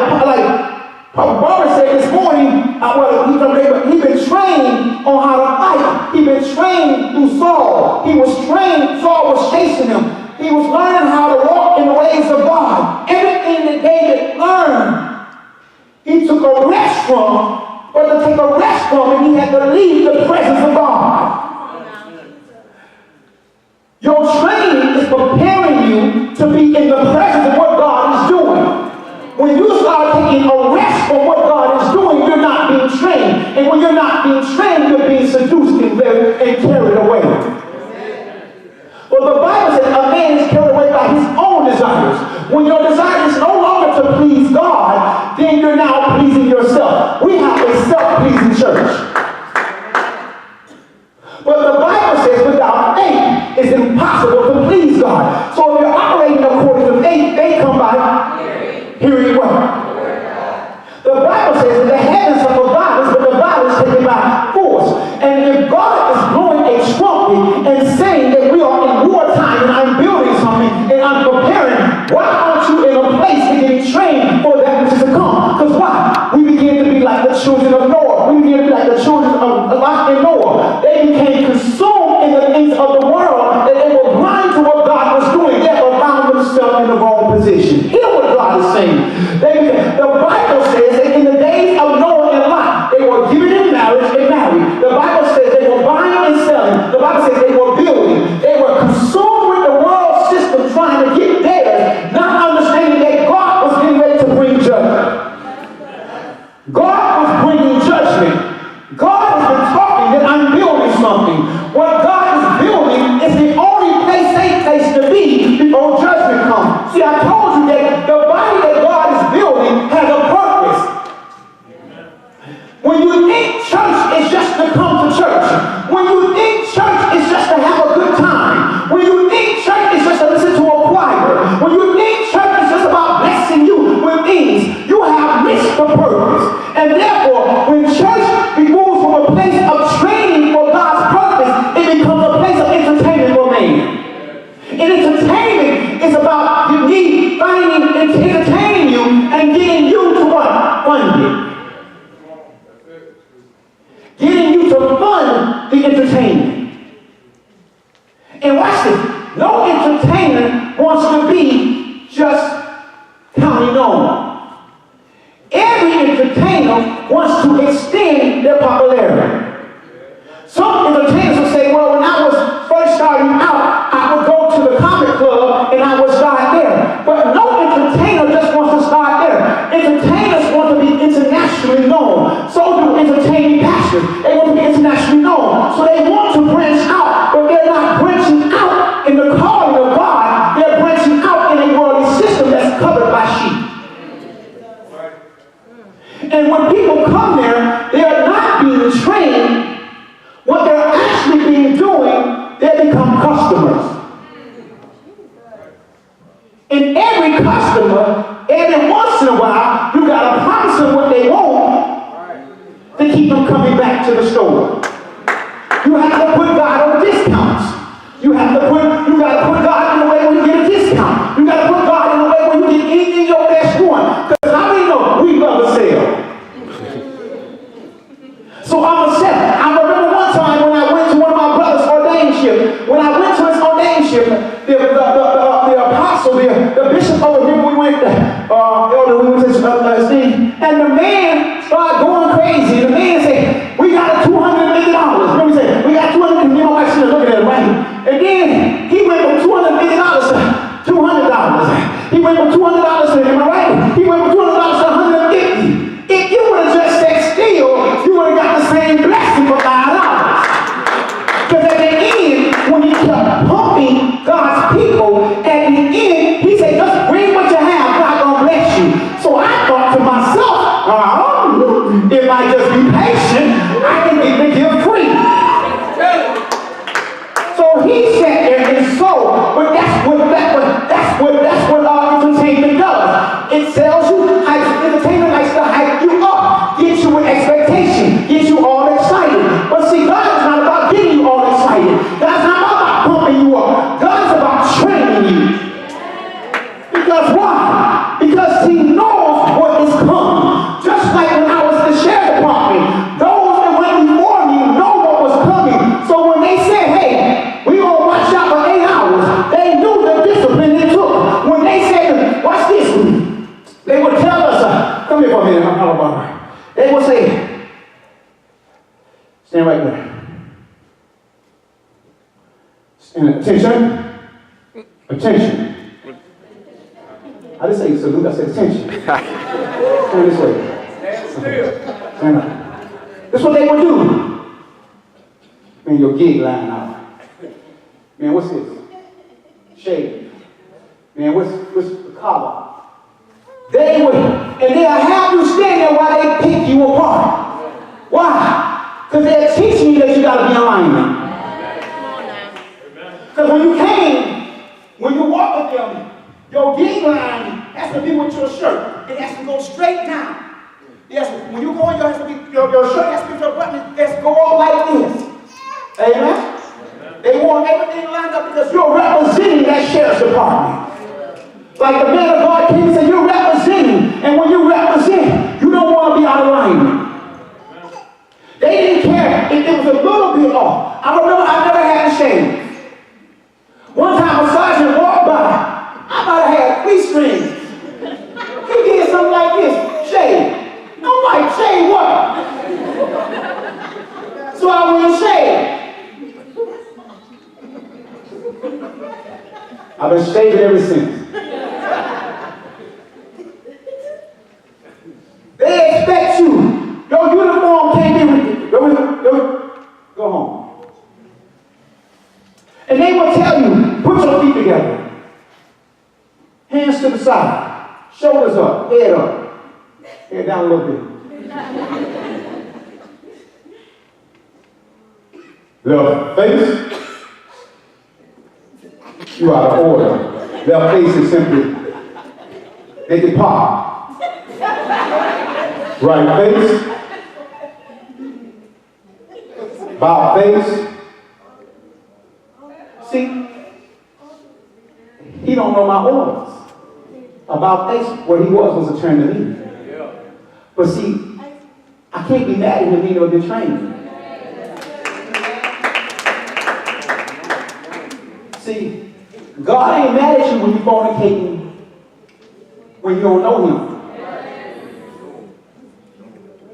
S1: Barbara said this morning. He's been trained on how to fight. He's been trained through Saul. He was trained. Saul was chasing him. He was learning how to walk in the ways of God. Everything that David learned, he took a rest from. But to take a rest from it, he had to leave the presence of God. Your training is preparing you to be in the presence of what God is doing. When you start taking a rest from what God is doing, you're not being trained. And when you're not being trained, you're being seduced and carried away. Well, the Bible says a man is carried away by his own desires. When your desire is no longer to please God, then you're now pleasing yourself. We have a self-pleasing church. But the Bible says without faith, it's impossible to please God. So if you're operating according to faith, faith come by hearing what? The Bible says that the heavens are for godless, but the body is taken by force. And if God is blowing a trumpet and saying that we are in wartime and I'm building something and I'm preparing, why aren't you in a place to get trained for that which is to come? Because why? We begin to be like the children of Noah. We begin to be like the children of Lot and Noah. They became consumed in the things of the world that they were blind to what God was doing. They were found themselves in the wrong position. Hear what God is saying. The Bible says that in the days of Noah and Lot, they were given in marriage and married. The Bible says they were buying and selling. The Bible says they were building. They were consumed with the world system trying to get theirs, not understanding that God was getting ready to bring judgment. God was bringing judgment. God has been talking that I'm building something. What God is building is the only safe place to be before judgment comes. See, I told you that the body that God is building has a purpose. When you think church is just to come to church, when you think church is just to have a good time, when you think church is just to listen to a choir, when you think church is just about blessing you with things, you have missed the purpose. And therefore, when church moves from a place of training for God's purpose, it becomes a place of entertainment for man. And entertainment is about me finding and entertaining you and getting you to what? Fund it. Getting you to fund the entertainment. And watch this. No entertainer wants to be just counting on. Every entertainer wants to extend their popularity. Some entertainers will say, well, when I was first starting out, I would go to the comic club and I would start there. But no entertainer just wants to start there. Entertainers want to be internationally known. So do entertaining pastors. They want to be internationally known. So they want to branch out, but they're not branching out in the calling of God. They're branching out in a worldly system that's covered by sheep. And when people come there, they are not being trained. What they're actually being doing, they become customers. And every customer, every once in a while, you got to promise them what they want to keep them coming back to the store. You have to put God on discounts. You got to put God in the way when you get a discount. You got to put God in the way when you get anything your best one. Because how many know we love to sell? So I'm a seller. I remember one time when I went to one of my brother's ordainship. When I went to his ordainship, the apostle, the bishop over here, we went to his thing, and the man started going crazy. The man said, we got $250. Remember he said, we got $250. You know, I should have looked at it right. And then he went from $250 to $200. He went from $200 to, am I right? He went from $200 to $150. If you would have just sat still, you would have got the same blessing for $5. Because at the end, when he
S4: Stand right there. And attention. Attention. I didn't say salute, I said attention. Stand this way. Stand up. That's what they would do. Man, your gig line out. Man, what's this? Shade. Man, what's the collar? They would, and they'll have you stand there while they pick you apart. Why? Because they're teaching you that you got to be in alignment. Because when you walk with them, your gig line has to be with your shirt. It has to go straight down. Yes, when you go in, your shirt has to be your button. It has to go all like this. Amen? They want everything lined up because you're representing that sheriff's department. Like the man of God came and said, you're representing. And when you represent, you don't want to be out of alignment. They didn't care if it was a little bit off. I remember I never had a shave. One time a sergeant walked by. I might have had 3 strings. He did something like this. Shave. I'm like, shave what? So I went and shaved. I've been shaving ever since. They expect you. Your uniform can't be with you. Go home. And they will tell you, put your feet together. Hands to the side. Shoulders up. Head up. Head down a little bit. Left face. You out of order. Left face is simply, they depart. Right face. About face. See, he don't know my orders. About face, what he was a turn to me. But see, I can't be mad at him being able to train. See, God ain't mad at you when you're fornicating, when you don't know him.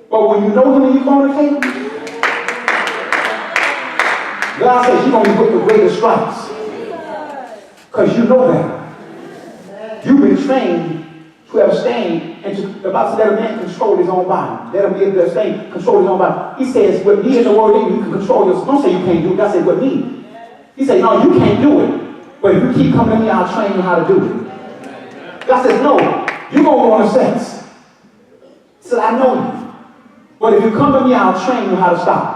S4: But when you know him and you're fornicating, God says you're going to be with the greatest stripes. Because you know that. You've been trained to abstain, and the Bible says let a man control his own body. Let him be able to abstain, control his own body. He says, with me in the word, you can control yourself. Don't say you can't do it. God said, with me. He said, no, you can't do it. But if you keep coming to me, I'll train you how to do it. God says, no, you're going to want sex. He said, I know you. But if you come to me, I'll train you how to stop.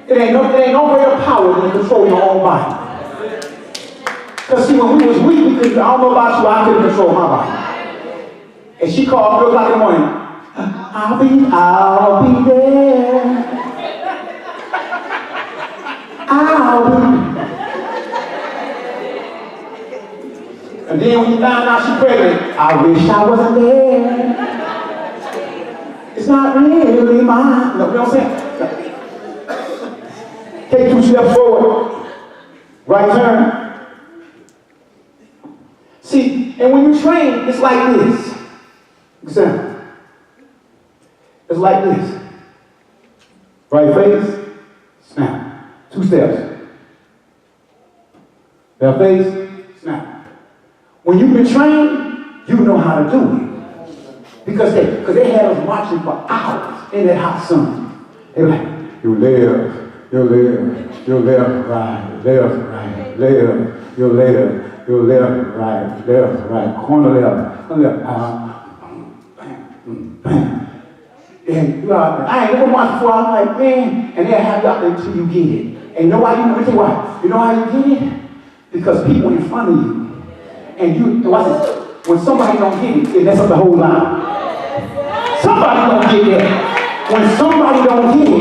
S4: It ain't no greater power than to control your own body. Because see, when we was weak, I don't know about you, I couldn't control my body. And she called 3 o'clock in the morning. I'll be there. I'll be. And then when you found out she's pregnant, I wish I wasn't there. It's not really mine. No, you know what I'm saying? Take 2 steps forward. Right turn. See, and when you train, it's like this. Example. It's like this. Right face, snap. 2 steps. Left face, snap. When you've been trained, you know how to do it. Because they had us marching for hours in that hot sun. They were like, you left, right, left, you left, right, corner left, bam. And you know, I ain't never watched before. I'm like, man, and they'll have you out there until you get it. And you know why? Let me tell you why. You know how you get it? Because people in front of you. And watch this. When somebody don't get it, it messes up the whole line. Somebody don't get it. When somebody don't get it,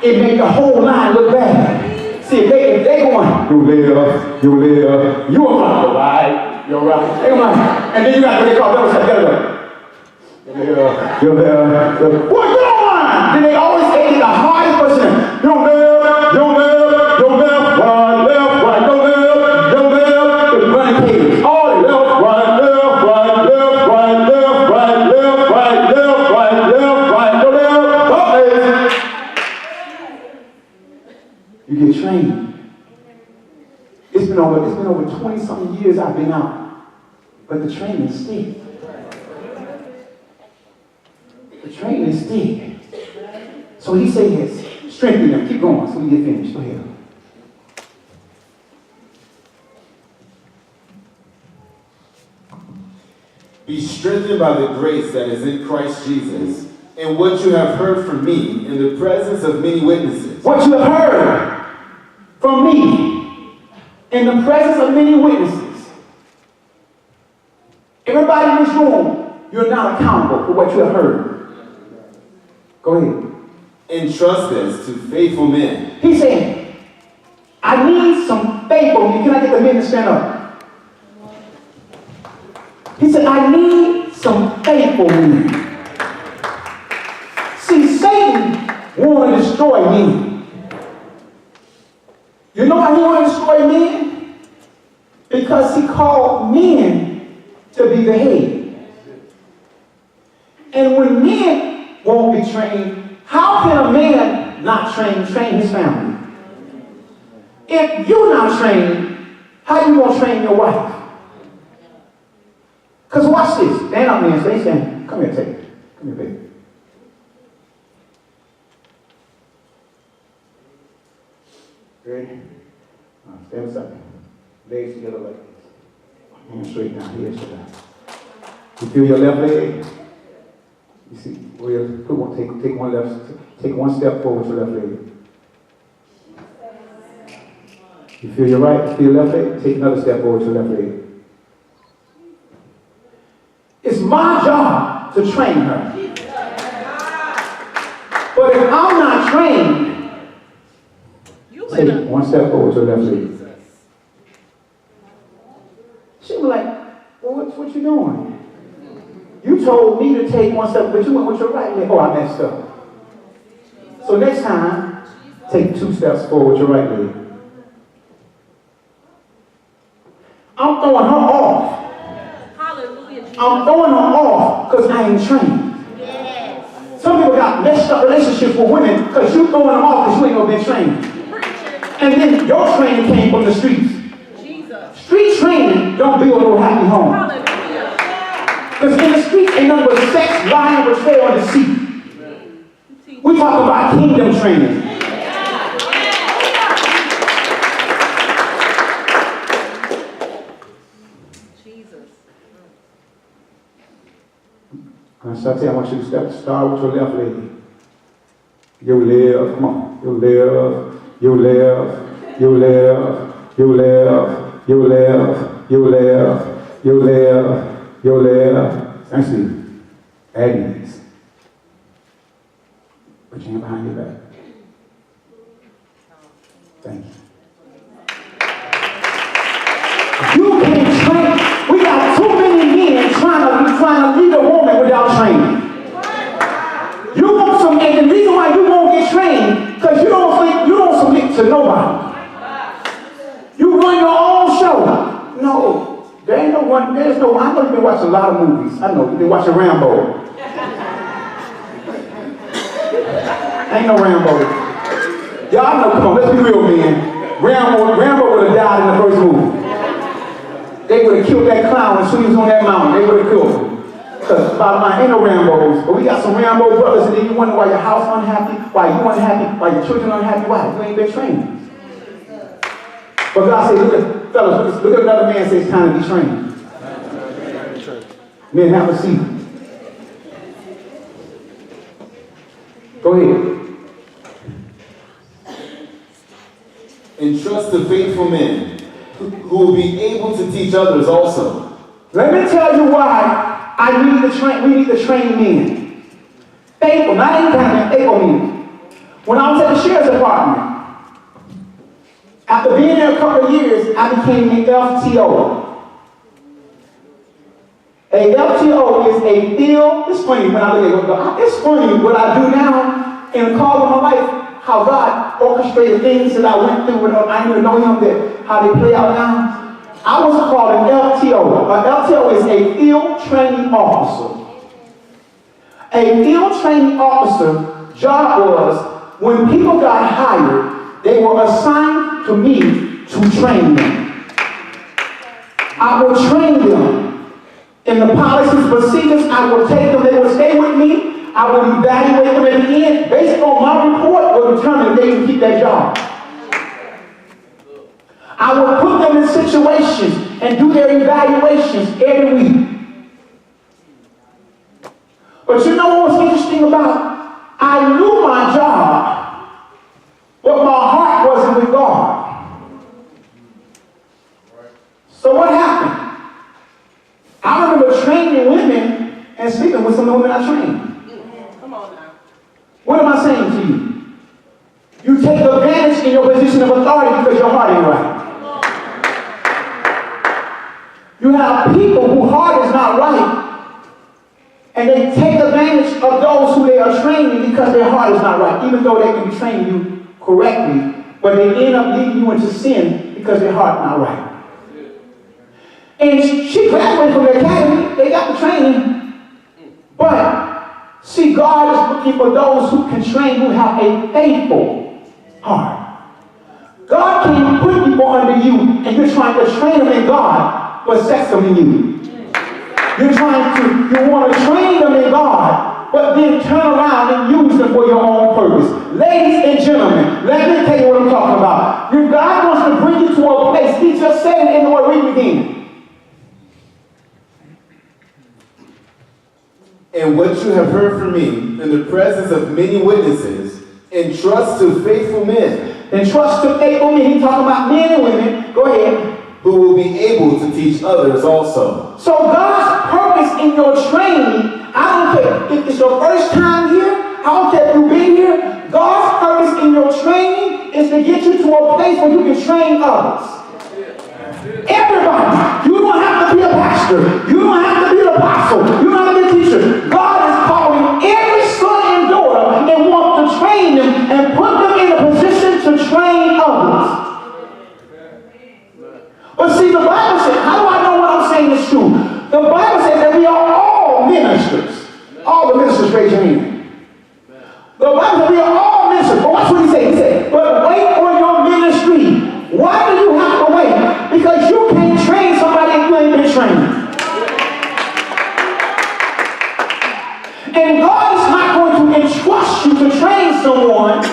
S4: it makes the whole line look bad. See, if they going, you live, you're right, you're right. They going, and then you got what they call double step. You're there. What you on? Then they always say the hardest person. You're left, right, don't live. It's running cages. All left, right, You get trained. It's been over 20-something years I've been out, but the training stick. The training stick. So he says, strengthen them. Keep going so we get finished. Go ahead.
S2: Be strengthened by the grace that is in Christ Jesus, and what you have heard from me in the presence of many witnesses.
S4: What you have heard from me in the presence of many witnesses. Everybody in this room, you're not accountable for what you have heard. Go ahead.
S2: Entrust this to faithful men.
S4: He said, I need some faithful men. Can I get the men to stand up? He said, I need some faithful men. See, Satan wants to destroy men. You know why he wants to destroy men? Because he called men to be the head. And when men won't be trained, how can a man not train his family? If you're not trained, how you going to train your wife? Because watch this. Stand up, man. Stay standing. Come here, take it. Come here, baby. Ready? Stand aside. Legs together like this. Hands straight down. Head straight down. You feel your left leg? You see, take one step forward with your left leg. You feel your right? You feel your left leg? Take another step forward with your left leg. It's my job to train her. But if I'm not trained, take one step forward with your left leg. She was like, well, what you doing? You told me to take one step, but you went with your right leg. Oh, I messed up. So next time, take 2 steps forward with your right leg. I'm throwing her off. I'm throwing her off because I ain't trained. Yes. Some people got messed up relationships with women because you throwing them off because you ain't never been trained. And then your training came from the streets. Jesus. Street training don't build no happy home. Because in the streets ain't nothing but sex, lying, betrayal, and deceit. We talk about kingdom training. I want you to start with your left leg. You live, come on. You live, you live, you live, you live, you live, you live, you live, you live. Actually, at ease. Put your hand behind your back. Thank you. You can't train. We got too many men trying to lead a woman without training. You want some, and the reason why you won't get trained, because you don't submit to nobody. You run your own show. No, there ain't no one, there's no, I know you've been watching a lot of movies. I know, you've been watching Rambo. Ain't no Rambo. Y'all know, come on, let's be real, man. Rambo would have died in the first movie. They would have killed that clown as soon as he was on that mountain. They would have killed him. Because bottom line, ain't no Rambos. But we got some Rambo brothers, and then you wonder why your house unhappy, why you unhappy, why your children unhappy. Why? You ain't been trained. But God said, look at, fellas, look at another man say it's time to be trained. Men, have a seat. Go ahead.
S2: Entrust to faithful men who will be able to teach others also.
S4: Let me tell you why we need to train men. Faithful, not any kind of men, faithful men. When I was at the sheriff's department, after being there a couple of years, I became an FTO. A FTO is a field, it's funny when I look at it, it's funny what I do now in the call of my life, how God orchestrated things that I went through when I didn't even know him, that how they play out now. I was called an LTO. An LTO is a field training officer. A field training officer job was when people got hired, They were assigned to me to train them. I will train them in the policies, procedures. I will take them. They will stay with me. I will evaluate them at the end. Based on my report, will determine if they can keep that job. I will put them in situations and do their evaluations every week. But you know what's interesting about? I knew my job, but my heart wasn't with God. So what happened? I remember training women and sleeping with some of the women I trained.
S3: Come on now.
S4: What am I saying to you? You take advantage in your position of authority because your heart ain't right. You have people whose heart is not right, and they take advantage of those who they are training because their heart is not right, even though they can be training you correctly, but they end up leading you into sin because their heart is not right. And she graduated from the academy, they got the training, but see, God is looking for those who can train, who have a faithful heart. God can't put people under you and you're trying to train them in God, but sex them in you. You want to train them in God, but then turn around and use them for your own purpose. Ladies and gentlemen, let me tell you what I'm talking about. If God wants to bring you to a place, He just said it in the word, read it again.
S2: And what you have heard from me in the presence of many witnesses, entrust to faithful men.
S4: Entrust to faithful men. He's talking about men and women. Go ahead.
S2: Who will be able to teach others also.
S4: So God's purpose in your training, I don't care if it's your first time here, I don't care if you've been here, God's purpose in your training is to get you to a place where you can train others. Everybody. You don't have to be a pastor. You don't have to be an apostle. You don't have to be a teacher. God is calling every son and daughter and wants to train them and put them in a position to train others. But see, the Bible says, how do I know what I'm saying is true? The Bible says that we are all ministers. All the ministers, raise your hand. The Bible says we are all ministers. But watch what he said. He said, but wait for your ministry. Why do you have to wait? Because you can't train somebody if you ain't been trained. And God is not going to entrust you to train someone.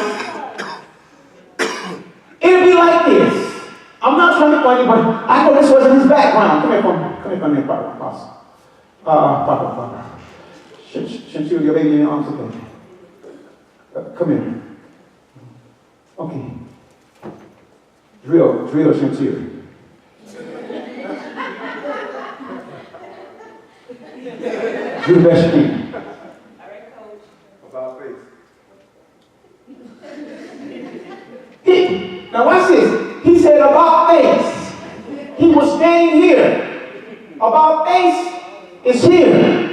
S4: It'll be like this. I'm not trying to find anybody. I know this wasn't his background. Come here from me, Apostle. Papa. Shouldn't you your baby in your arms? Okay. Come here. Okay. Drill Chantier. Do the best you can.
S3: All right, Coach.
S2: About faith.
S4: Now watch this. He said about face. He was staying here. About face is here.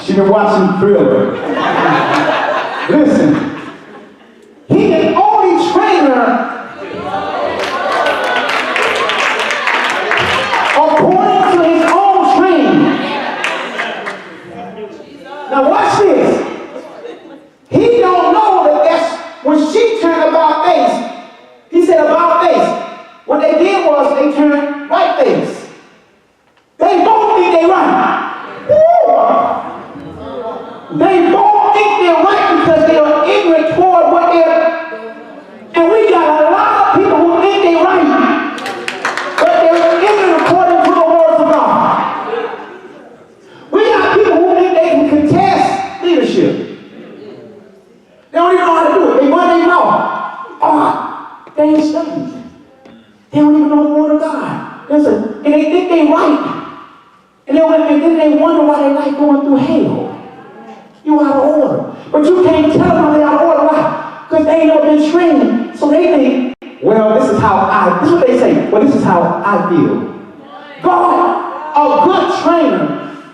S4: She been watching Thriller. Listen. He can only train her according to his own training. Now watch this. He don't know that that's when she turned about face. He said about face. What they did was they turned right face. They both think they right. Woo! They both think they're right because they are ignorant toward what they're. And we got a lot of people who think they're right, but they're ignorant according to the words of God. We got people who think they can contest leadership. They don't even know how to do it. They want to know. Oh, they ain't studied. They don't even know the word of God. Listen, and they think they're right. And then they wonder why they like going through hell. You out of order. But you can't tell them they're out of order. Why? Because they ain't never been trained. So they think, well, this is what they say. Well, this is how I feel. God, a good trainer,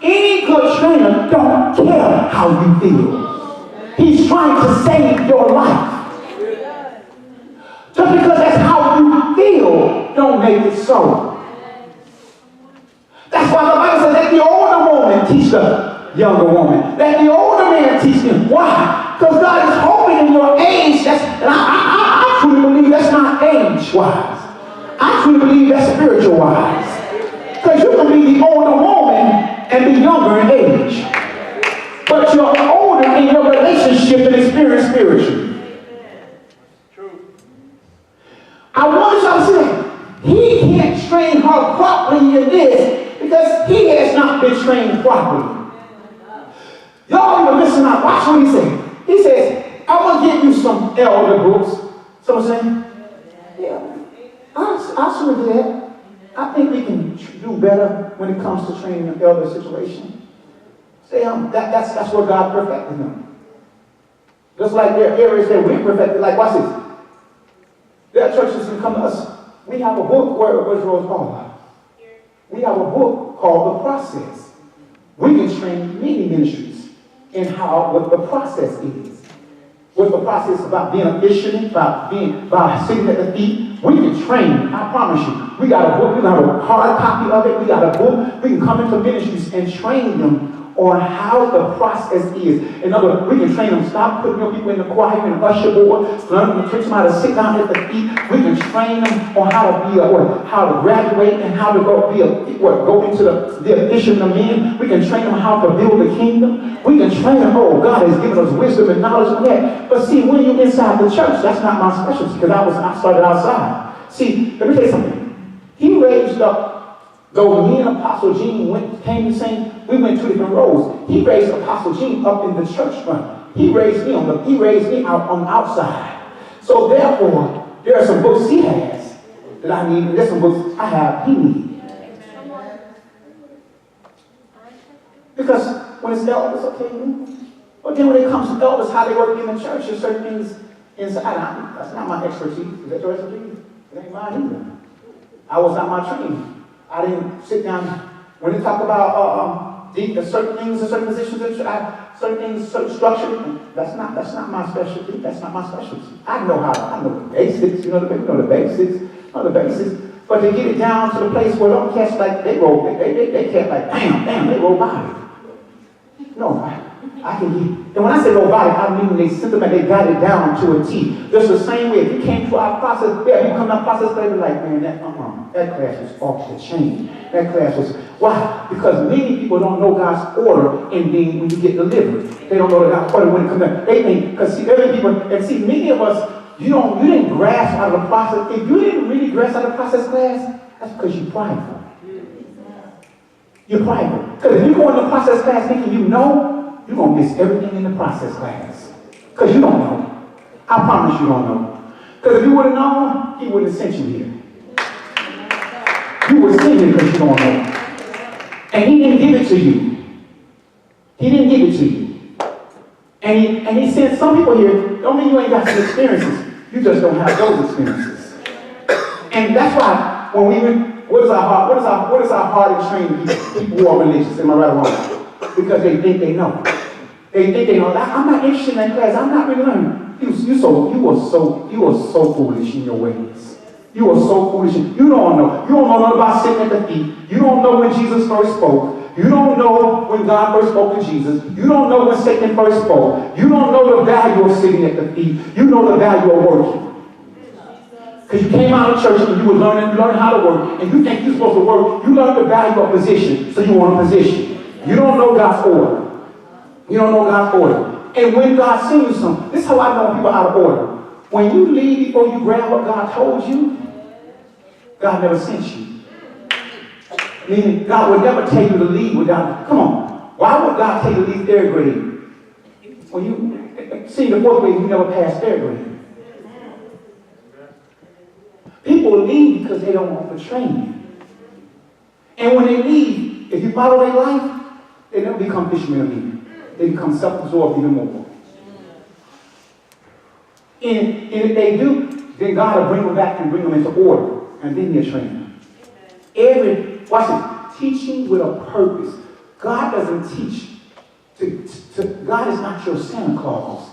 S4: any good trainer don't care how you feel. He's trying to save your life. Just because that's how you feel, don't make it so. That's why the Bible says that the old woman teach the younger woman. Let the older man teach them. Why? Because God is hoping in your age. And I truly believe that's not age-wise. I truly believe that's spiritual-wise. Because you can be the older woman and be younger in age. But you're older in your relationship and experience spiritually. I want y'all to see that. He can't train her properly in this because he has not been trained properly. Y'all even listen out. Watch what he said. He says, I want to give you some elder groups. Someone saying, yeah, I sure do that. I think we can do better when it comes to training an elder situation. Say, that's where God perfected them. Just like there are areas that we're perfected. Like, watch this. There are churches that come to us. We have a book, where's Rose Paul? We have a book called The Process. We can train many ministries in what the process is. What the process is about being efficient, by sitting at the feet. We can train, I promise you. We got a book, we got a hard copy of it, we got a book. We can come into ministries and train them on how the process is. In other words, we can train them, stop putting your people in the choir and the usher board, learn them to teach them how to sit down at the feet. We can train them on how to be how to graduate and how to go into the addition of men. We can train them how to build the kingdom. We can train them, God has given us wisdom and knowledge on that. But see, when you're inside the church, that's not my specialty because I started outside. See, let me tell you something. He raised up, though me and Apostle Gene came to sing, we went two different roads. He raised Apostle Gene up in the church front. He raised me out on the outside. So therefore, there are some books he has that I need, and there's some books I have he needs. Because when it's elders, okay. But then when it comes to elders, how they work in the church, there's certain things inside. That's not my expertise. Is that your expertise? It ain't mine either. I was not my training. I didn't sit down. When they talk about certain things in certain positions, certain things, certain structure, that's not my specialty. That's not my specialty. I know the basics. You know the basics. But to get it down to the place where them cats like they can't like bam, they robotic. No, I can get. And when I say robotic, I mean they systematically got it down to a T. Just the same way. If you came to our process, you come to our process, they be like, man, that class was off the chain. That class was why? Because many people don't know God's order in being when you get delivered. They don't know God's order when it comes down. They think because many of us, you didn't grasp out of the process. If you didn't really grasp out of the process class, that's because you're prideful. You're prideful. Because if you go in the process class thinking you know, you're going to miss everything in the process class. Because you don't know. I promise you don't know. Because if you would have known, he wouldn't have sent you here. You were sitting because you don't know. And he didn't give it to you. He didn't give it to you. And he sent some people here, don't mean you ain't got some experiences. You just don't have those experiences. And that's why when we went, what is our heart in training people who are religious? Am I right or wrong? Because they think they know. They think they know. I'm not interested in that class. I'm not really learning. You are so foolish in your ways. You are so foolish. You don't know. You don't know nothing about sitting at the feet. You don't know when Jesus first spoke. You don't know when God first spoke to Jesus. You don't know when Satan first spoke. You don't know the value of sitting at the feet. You know the value of working. Because you came out of church and you learned how to work, and you think you're supposed to work. You learned the value of position, so you want a position. You don't know God's order. You don't know God's order. And when God sends you something, this is how I know people out of order. When you leave before you grab what God told you, God never sent you. Meaning, God would never tell you to leave without, come on. Why would God tell you to leave third grade? When you see the fourth grade, you never passed third grade. People leave because they don't want the training. And when they leave, if you follow their life, they never become fishermen of men. They become self-absorbed even more. And if they do, then God will bring them back and bring them into order. And then he'll train them. Watch it, teaching with a purpose. God doesn't teach. God is not your Santa Claus.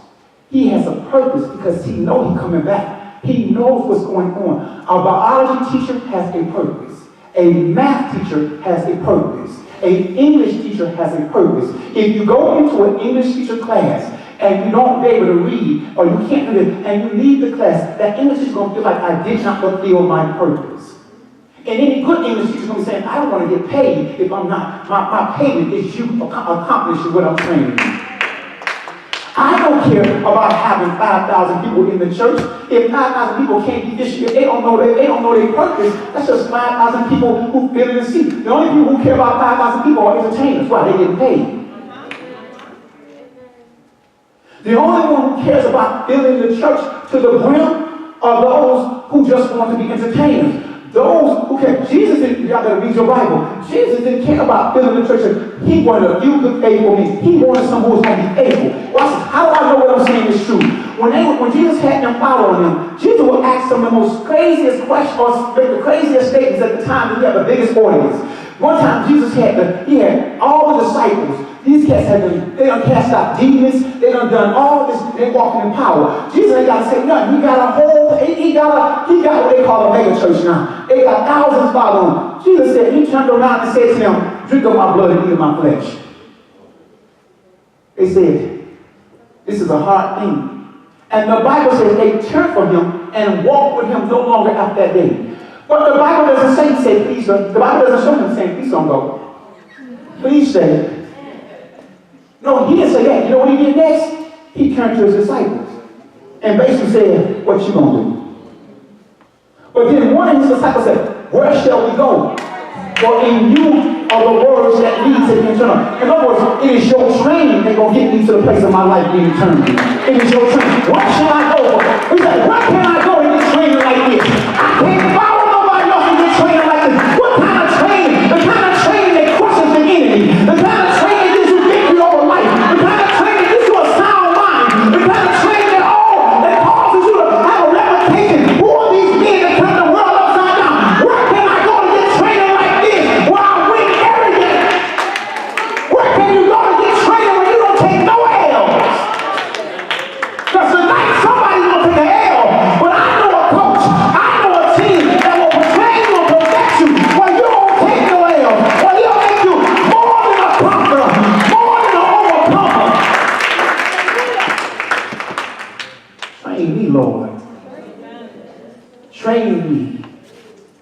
S4: He has a purpose because he knows he's coming back. He knows what's going on. A biology teacher has a purpose. A math teacher has a purpose. An English teacher has a purpose. If you go into an English teacher class and you don't be able to read, or you can't do it, and you leave the class, that English teacher is going to feel like I did not fulfill my purpose. And any good English teacher is going to be saying, I don't want to get paid if I'm not, my payment is you accomplishing what I'm training you. I don't care about having 5,000 people in the church. If 5,000 people can't be this year, they don't know their purpose. That's just 5,000 people who fill in the seat. The only people who care about 5,000 people are entertainers. Why? They getting paid. The only one who cares about filling the church to the brim are those who just want to be entertainers. Those who care. Jesus didn't, y'all gotta read your Bible. Jesus didn't care about filling the church. He wanted a few good faithful men. He wanted someone who was going to be faithful. Watch this. How do I know what I'm saying is true? When Jesus had them following him, Jesus would ask some of the most craziest questions, or make the craziest statements at the time that he had the biggest audience. One time Jesus had all the disciples. These cats they done cast out demons, they done all this, they walking in power. Jesus ain't got to say nothing. He got what they call a mega church now. They got thousands following him. Jesus said, he turned around and said to them, drink of my blood and eat of my flesh. They said, this is a hard thing. And the Bible says they turned from him and walked with him no longer after that day. But the Bible doesn't say please don't. The Bible doesn't show him saying, please don't go. Please stay. No, he didn't say that. You know what he did next? He turned to his disciples and basically said, what you gonna do? But then one of his disciples said, where shall we go? For in you are the words that lead to the eternal. In other words, it is your training that's going to get me to the place of my life being eternity. It is your training. Where shall I go? He said, where can I go in this training like this? I can't follow nobody else in this training like this. What kind of training? The kind of training that crushes the enemy. The kind of training that gives you victory over life. The kind of training that gives you a sound mind. The kind of training that causes you to have a reputation. Who are these men that turn the world upside down? Where can I go to get training like this where I win every day? Where can you go to get training when you don't take no L's? Because tonight somebody's going to take an L. But I know a coach, I know a team that will train you and protect you where you don't take no L's. Where he'll make you more than a conqueror, more than an overcomer. Train me, Lord. Train me.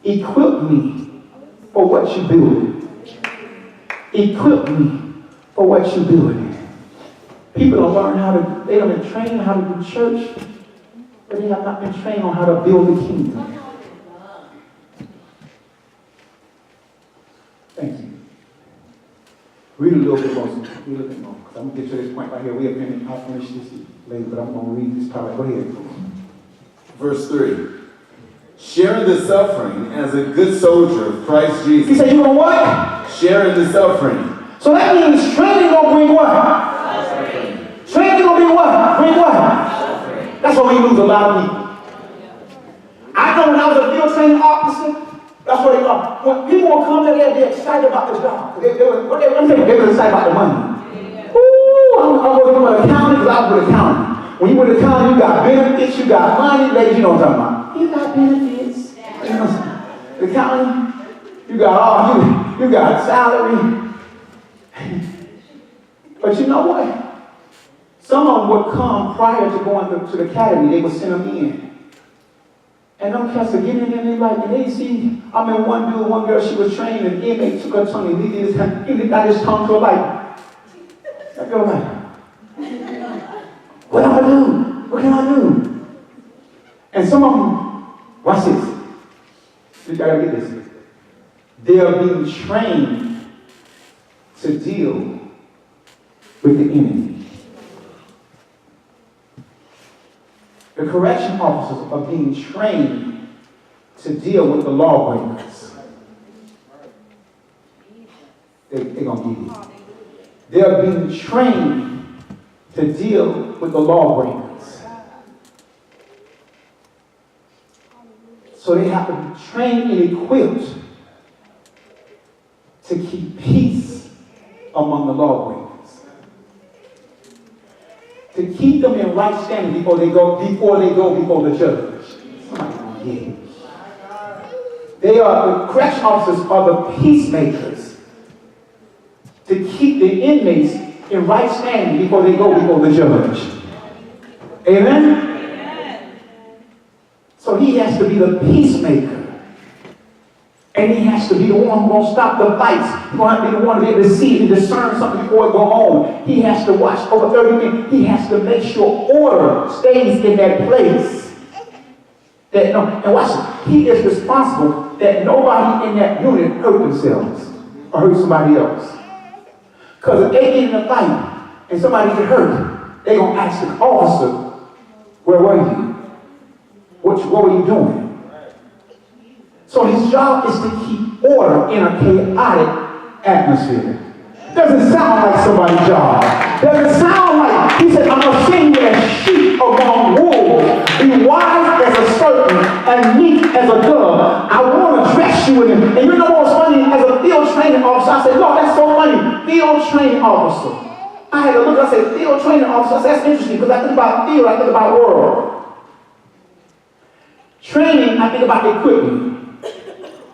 S4: Equip me for what you're building. Equip me for what you're building. People don't learn they don't been trained how to do church, but they have not been trained on how to build the kingdom. Thank you. Read a little bit more. I'm going to get to this point right here. I'll finish this later, but I'm going to read this part. Go ahead.
S2: Verse 3. Sharing the suffering as a good soldier of Christ
S4: He
S2: Jesus.
S4: said, you know what?
S2: Sharing the suffering.
S4: So that means training gonna bring what? Training gonna bring what? Bring what? That's why we lose a lot of people. I know when I was a field training officer, that's what they thought. When people will come to there, they're excited about this job. They were excited about the money. Ooh, I was with accounting because I was with accounting. When you were the accounting, you got benefits, you got money, ladies, you know what I'm talking about. You got benefits. You know, the accounting, you got salary. But you know what? Some of them would come prior to going to the academy. They would send them in. And them cats are getting in there and they see, one girl, she was trained and the inmate took her tongue and he got his tongue to her like, that girl like, what do I do? What can I do? And some of them, watch this. You gotta get this. They are being trained to deal with the enemy. The correction officers are being trained to deal with the lawbreakers. They're going to get it. They are being trained to deal with the lawbreakers. So they have to be trained and equipped to keep peace among the lawbreakers. To keep them in right standing before they go before the judge. Somebody gonna get it. The correction officers are the peacemakers to keep the inmates in right standing before they go before the judge. Amen? So he has to be the peacemaker. And he has to be the one who's going to stop the fights. He's going to have to be the one to be able to see and discern something before it go on. He has to watch over 30 minutes. He has to make sure order stays in that place. And watch it. He is responsible that nobody in that unit hurt themselves or hurt somebody else. Because if they get in a fight and somebody get hurt, they're going to ask the officer, where were you? What were you doing? So his job is to keep order in a chaotic atmosphere. Doesn't sound like somebody's job. Doesn't sound like, he said, I'm going to send you as sheep among wolves. Be wise as a serpent and meek as a dove. I want to dress you in it. And you know what's funny? As a field training officer, I said, Lord, that's so funny. Field training officer. I had to look, I said, field training officer. I said, that's interesting because I think about field, I think about world. Training, I think about equipment.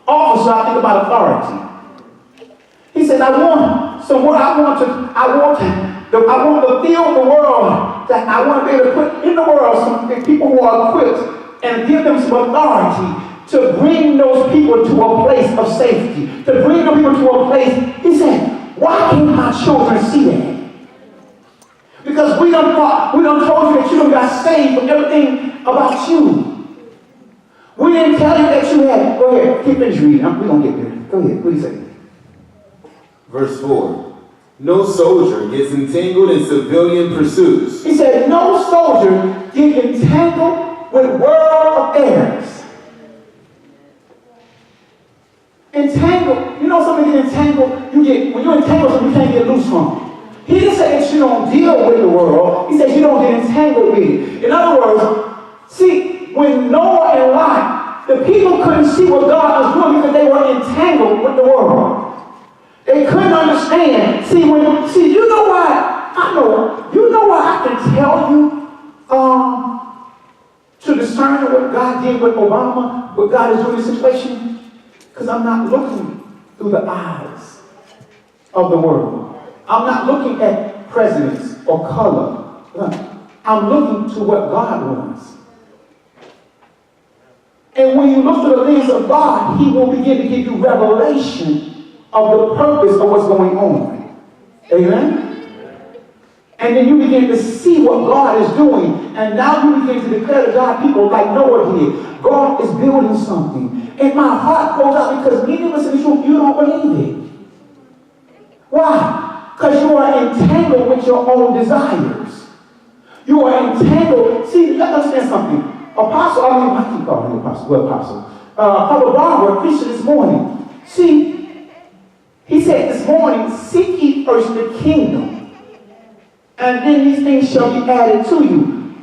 S4: Officer, I think about authority. He said, I want to fill the world, that I want to be able to put in the world some people who are equipped and give them some authority to bring those people to a place of safety, to bring those people to a place. He said, why can't my children see that? Because we done told you that you done got saved from everything about you. We didn't tell you that you had. Go ahead, keep finished reading. We're going to get there. Go ahead. What do you say?
S2: Verse 4. No soldier gets entangled in civilian pursuits.
S4: He said, no soldier gets entangled with world affairs. Entangled. You know something get entangled? When you entangle something, you can't get loose from it. He didn't say that you don't deal with the world. He said you don't get entangled with it. In other words, see, when Noah and Lot, the people couldn't see what God was doing because they were entangled with the world. They couldn't understand. See, you know why? You know why I can tell you to discern what God did with Obama, what God is doing in this situation? Because I'm not looking through the eyes of the world. I'm not looking at presidents or color. I'm looking to what God wants. And when you look through the lens of God, He will begin to give you revelation of the purpose of what's going on. Amen? And then you begin to see what God is doing. And now you begin to declare to God people like Noah did. God is building something. And my heart goes out because many of us in this room, you don't believe it. Why? Because you are entangled with your own desires. You are entangled. See, let us understand something. I keep calling him Apostle. Well, Apostle. Father Barbara preached this morning. See, he said this morning, seek ye first the kingdom, and then these things shall be added to you.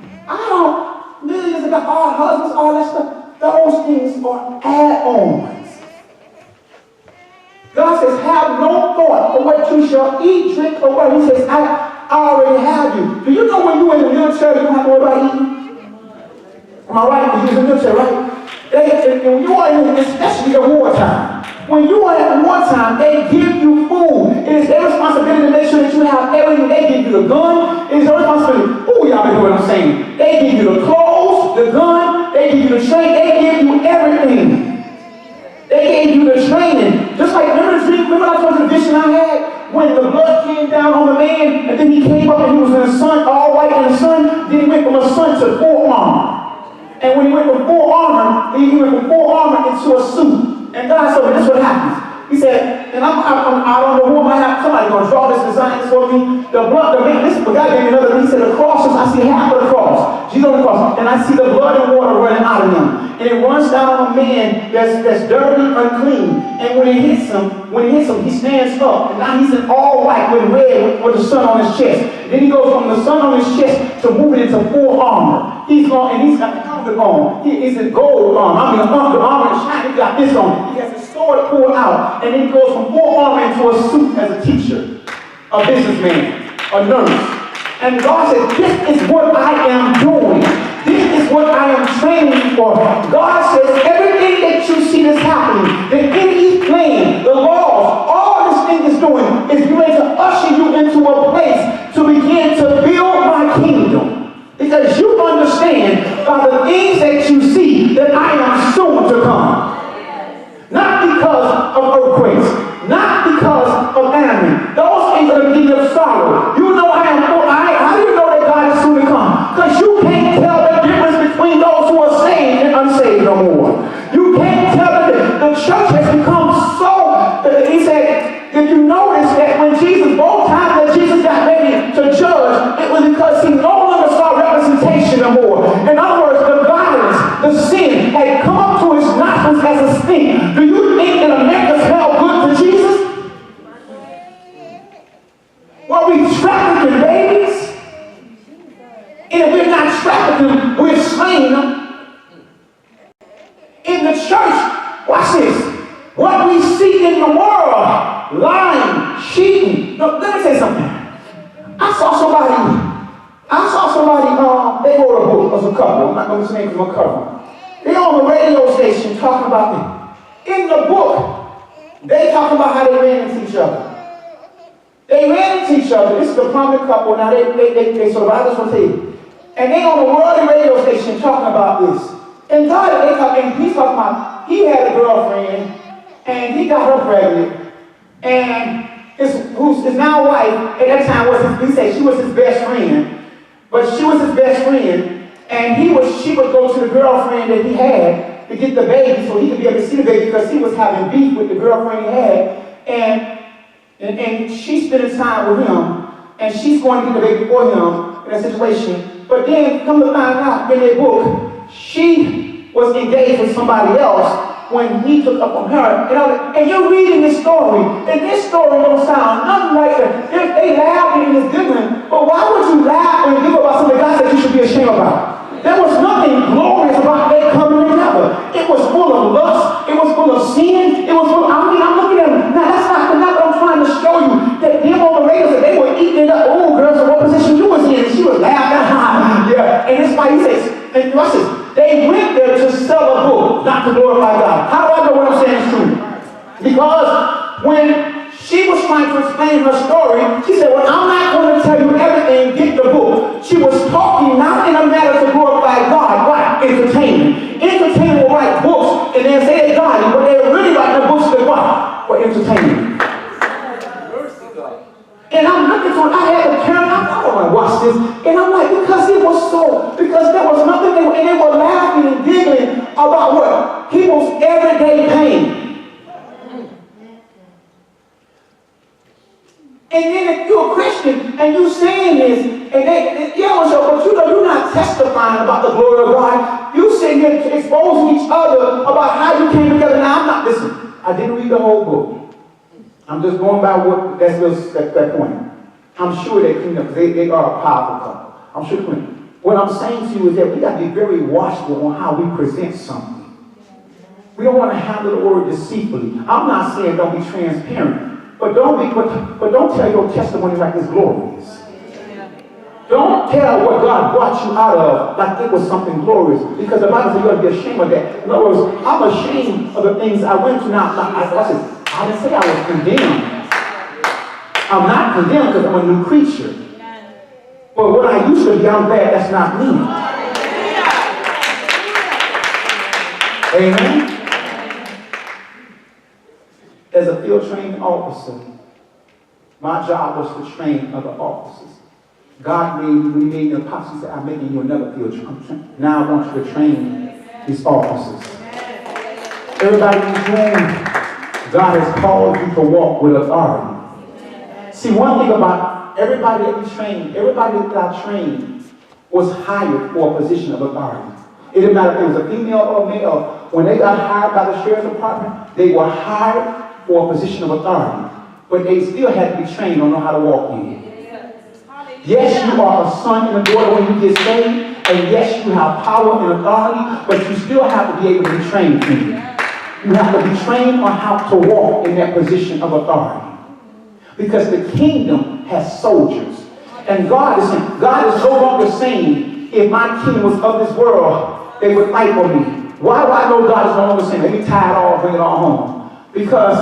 S4: Millions of our husbands, all that stuff, those things are add-ons. God says, have no thought for what you shall eat, drink, or what. He says, I already have you. Do you know when you're in the military, you don't have to worry about eating? Am I right? Because you're in the military, right? When you are in, especially in wartime, when you are at wartime, they give you food. It is their responsibility to make sure that you have everything. They give you the gun. It is their responsibility. Oh, y'all been hearing what I'm saying. They give you the clothes, the gun. They give you the train. They give you everything. They gave you the training. Just like, remember I told you the vision I had? When the blood came down on the man, and then he came up and he was in the sun, all white in the sun. Then he went from a sun to full armor. And when he went from full armor, he went from full armor into a suit. And God told me, this is what happens. He said, and I don't know who I have, somebody going to draw this design for me. The man, this God gave me another, he said, the crosses, I see half of the cross. Jesus on the cross. And I see the blood and water running out of him. And it runs down on a man that's dirty, unclean. And when it hits him, he stands up. And now he's in all white with red with the sun on his chest. Then he goes from the sun on his chest to moving into full armor. He's got the helmet on. He's in gold armor. The armor is shining. He got this on. He has his sword pulled out. And then he goes from full armor into a suit as a teacher, a businessman, a nurse. And God says, this is what I am doing. This is what I am training you for. God says, everything that you see that's happening, the enemy's plan, the laws, all this thing is doing is going to that when Jesus, both times that Jesus got ready to judge, it was because he no longer saw representation no more. In other words, the violence, the sin had come up to his nostrils as a stink. Do you think that America smelled good to Jesus? Were we trafficking babies? And if we're not trafficking, we're slaying them. In the church, watch this. What we see in the world, lying, cheating. No, let me say something. I saw somebody, they wrote a book as a couple. I'm not going to say because I'm a couple. They on the radio station talking about it. In the book, they talking about how they ran into each other. They ran into each other. This is a prominent couple. Now they survived this one too. And they on the world radio station talking about this. And he's talking about, he had a girlfriend, and he got her pregnant, and his now wife, at that time he said she was his best friend, but she was his best friend, and she would go to the girlfriend that he had to get the baby so he could be able to see the baby because he was having beef with the girlfriend he had, and she's spending time with him, and she's going to get the baby for him in that situation. But then, come to find out in their book, she was engaged with somebody else when he took up on her. And you're reading this story, and this story don't sound nothing like that. They laughing and it's giggling, but why would you laugh and giggle about something God said you should be ashamed about? There was nothing glorious about their coming together. It was full of lust. It was full of sin. It was full of, I'm looking at them. Now, that's not what I'm trying to show you. That them on the radio said they were eating it up. Oh, girl, so what position you was in? And she was laughing. Yeah. And that's why he says, and watch this. They went there to sell a book, not to glorify God. How do I know what I'm saying is true? Because when she was trying to explain her story, she said, well, I'm not going to tell you everything, get the book. She was talking not in a manner to glorify God, but entertainment. Entertainment will write books, and they say they're godly, but they're really writing books that what? For entertainment. And I'm looking for it. I had a camera. I don't want to watch this. And I'm like, because there was nothing, and they were laughing and giggling about what? People's everyday pain. And then if you're a Christian and you're saying this, and they yell at you, but you're not testifying about the glory of God. You sitting here exposing each other about how you came together. Now, listen, I didn't read the whole book. I'm just going by what that point. I'm sure they clean up because they are a powerful couple. I'm sure they clean. What I'm saying to you is that we got to be very watchful on how we present something. We don't want to handle the word deceitfully. I'm not saying don't be transparent, but don't tell your testimony like it's glorious. Don't tell what God brought you out of like it was something glorious, because the Bible says you ought to be ashamed of that. In other words, I'm ashamed of the things I went through. Now, I didn't say I was condemned. I'm not condemned because I'm a new creature. But what I used to be, I'm glad that's not me. Amen? As a field training officer, my job was to train other officers. God made me an apostle. He said, I'm making you another field trainer. Now I want you to train these officers. Everybody in this room, God has called you to walk with authority. See, one thing about everybody that we trained, everybody that I trained was hired for a position of authority. It didn't matter if it was a female or a male. When they got hired by the sheriff's department, they were hired for a position of authority. But they still had to be trained on how to walk in it. Yes, you are a son and a daughter when you get saved, and yes, you have power and authority, but you still have to be able to be trained in it. You have to be trained on how to walk in that position of authority. Because the kingdom has soldiers. And God is no longer saying, if my kingdom was of this world, they would fight for me. Why do I know God is no longer saying, let me tie it all, bring it all home? Because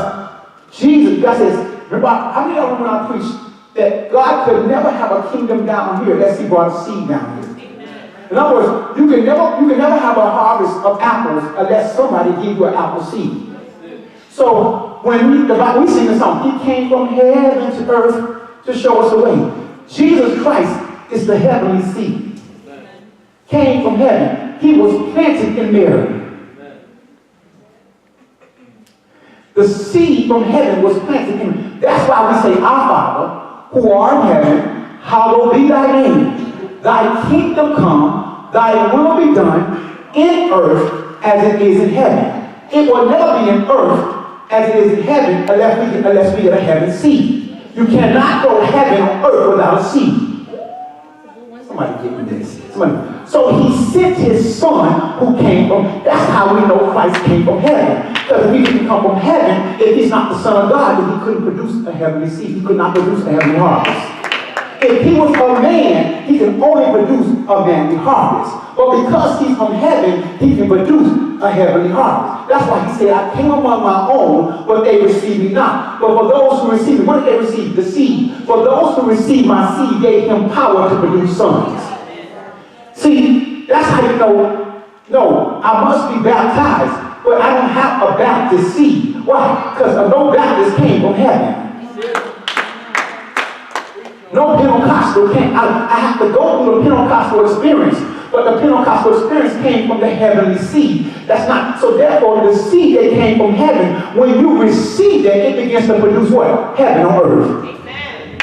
S4: Jesus, God says, remember, how many of you remember when I preached that God could never have a kingdom down here unless he brought a seed down here? In other words, you can never have a harvest of apples unless somebody gives you an apple seed. So when we sing the song, he came from heaven to earth to show us the way. Jesus Christ is the heavenly seed. Came from heaven. He was planted in Mary. The seed from heaven was planted in him. That's why we say, Our Father, who art in heaven, hallowed be thy name. Thy kingdom come, thy will be done in earth as it is in heaven. It will never be in earth as it is in heaven unless we get a heaven seed. You cannot go heaven on earth without a seed. Somebody get me this. So he sent his son who came from, that's how we know Christ came from heaven. Because if he didn't come from heaven, if he's not the Son of God, then he couldn't produce a heavenly seed. He could not produce a heavenly harvest. If he was a man, he can only produce a manly harvest. But because he's from heaven, he can produce a heavenly harvest. That's why he said, I came among my own, but they received me not. But for those who receive me, what did they receive? The seed. For those who received my seed, gave him power to produce sons. See, that's how you know, no, I must be baptized, but I don't have a Baptist seed. Why? Because no Baptist came from heaven. No Pentecostal came. I have to go through the Pentecostal experience. But the Pentecostal experience came from the heavenly seed. That's not, so therefore the seed that came from heaven, when you receive that, it begins to produce what? Heaven on earth. Amen.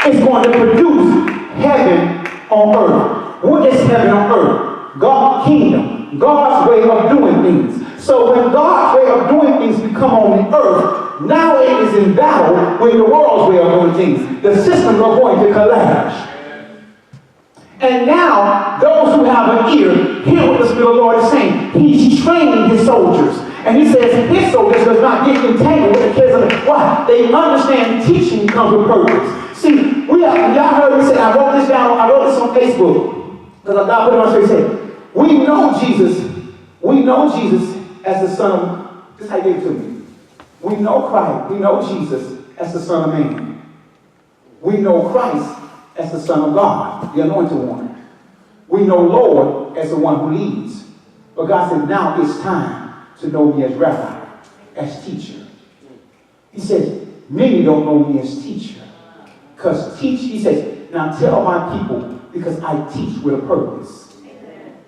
S4: It's going to produce heaven on earth. What is heaven on earth? God's kingdom. God's way of doing things. So when God's way of doing things become on the earth, now it is in battle with the world's way of doing things. The systems are going to collapse. And now, those who have an ear, hear what the Spirit of the Lord is saying. He's training his soldiers. And he says his soldiers does not get entangled with the cares of it. Why? They understand teaching comes with purpose. See, y'all heard me say, I wrote this on Facebook. Because God put it on straight. He said, we know Jesus as the Son of, this is how he gave it to me. We know Christ, we know Jesus as the Son of Man. We know Christ as the Son of God, the anointed one. We know Lord as the one who leads. But God said, now it's time to know me as rabbi, as teacher. He says, many don't know me as teacher. Because he says, now tell my people, because I teach with a purpose.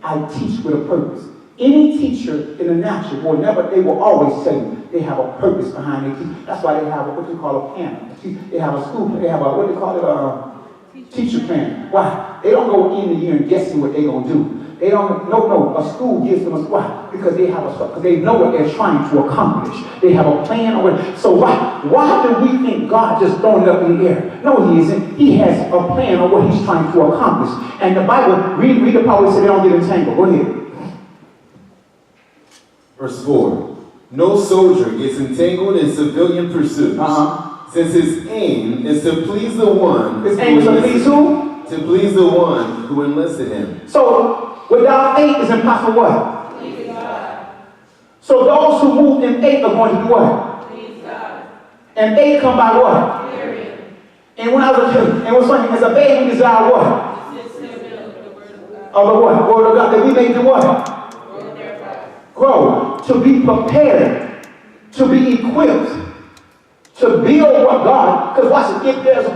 S4: I teach with a purpose. Any teacher in the natural they will always tell you they have a purpose behind their teaching. That's why they have what you call a panel. They have a school, they have what they call it, teacher plan. Why? They don't go in the year and guessing what they're going to do. They don't, no, a school gives them a, why? Because they have because they know what they're trying to accomplish. They have a plan on it. So why do we think God just throwing it up in the air? No, he isn't. He has a plan on what he's trying to accomplish. And the Bible, read the power, so they don't get entangled. Go ahead.
S2: Verse 4. No soldier gets entangled in civilian pursuits. Since his aim is to please the one.
S4: His aim is to please who?
S2: To please the one who enlisted him.
S4: So, without faith is impossible what?
S3: Please God.
S4: So those who move in faith are going to do what?
S3: Please God.
S4: And faith come by what?
S3: Hearing.
S4: And when I was a kid, and what's funny, as a baby we desire what? Of the what? Word of God. That we may do what? Grow. To be prepared. To be equipped. To build what God, because watch it, if there's a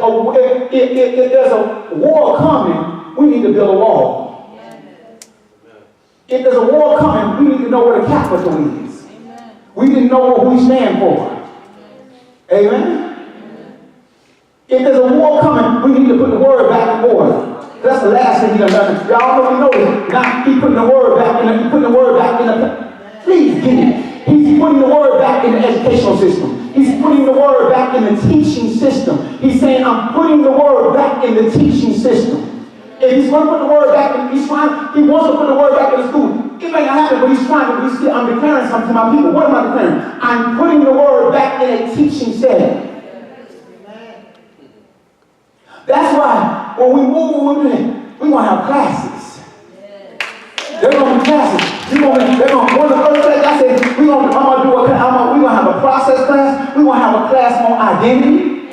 S4: war coming, we need to build a wall. If there's a war coming, we need to know where the capital is. We need to know what we stand for. Amen? If there's a war coming, we need to put the word back in order. That's the last thing he done. Y'all already know this. Now he's putting the word back in the, please get it. He's putting the word back in the educational system. He's putting the word back in the teaching system. He's saying, I'm putting the word back in the teaching system. If he's going to put the word back in, he wants to put the word back in the school. It may not happen, but he's trying to, I'm declaring something to my people. What am I declaring? I'm putting the word back in a teaching setting. That's why when we move, we're going to have classes. They're going to be classes. One of the first things I said, we're going to have a process class. We're going to have a class on identity.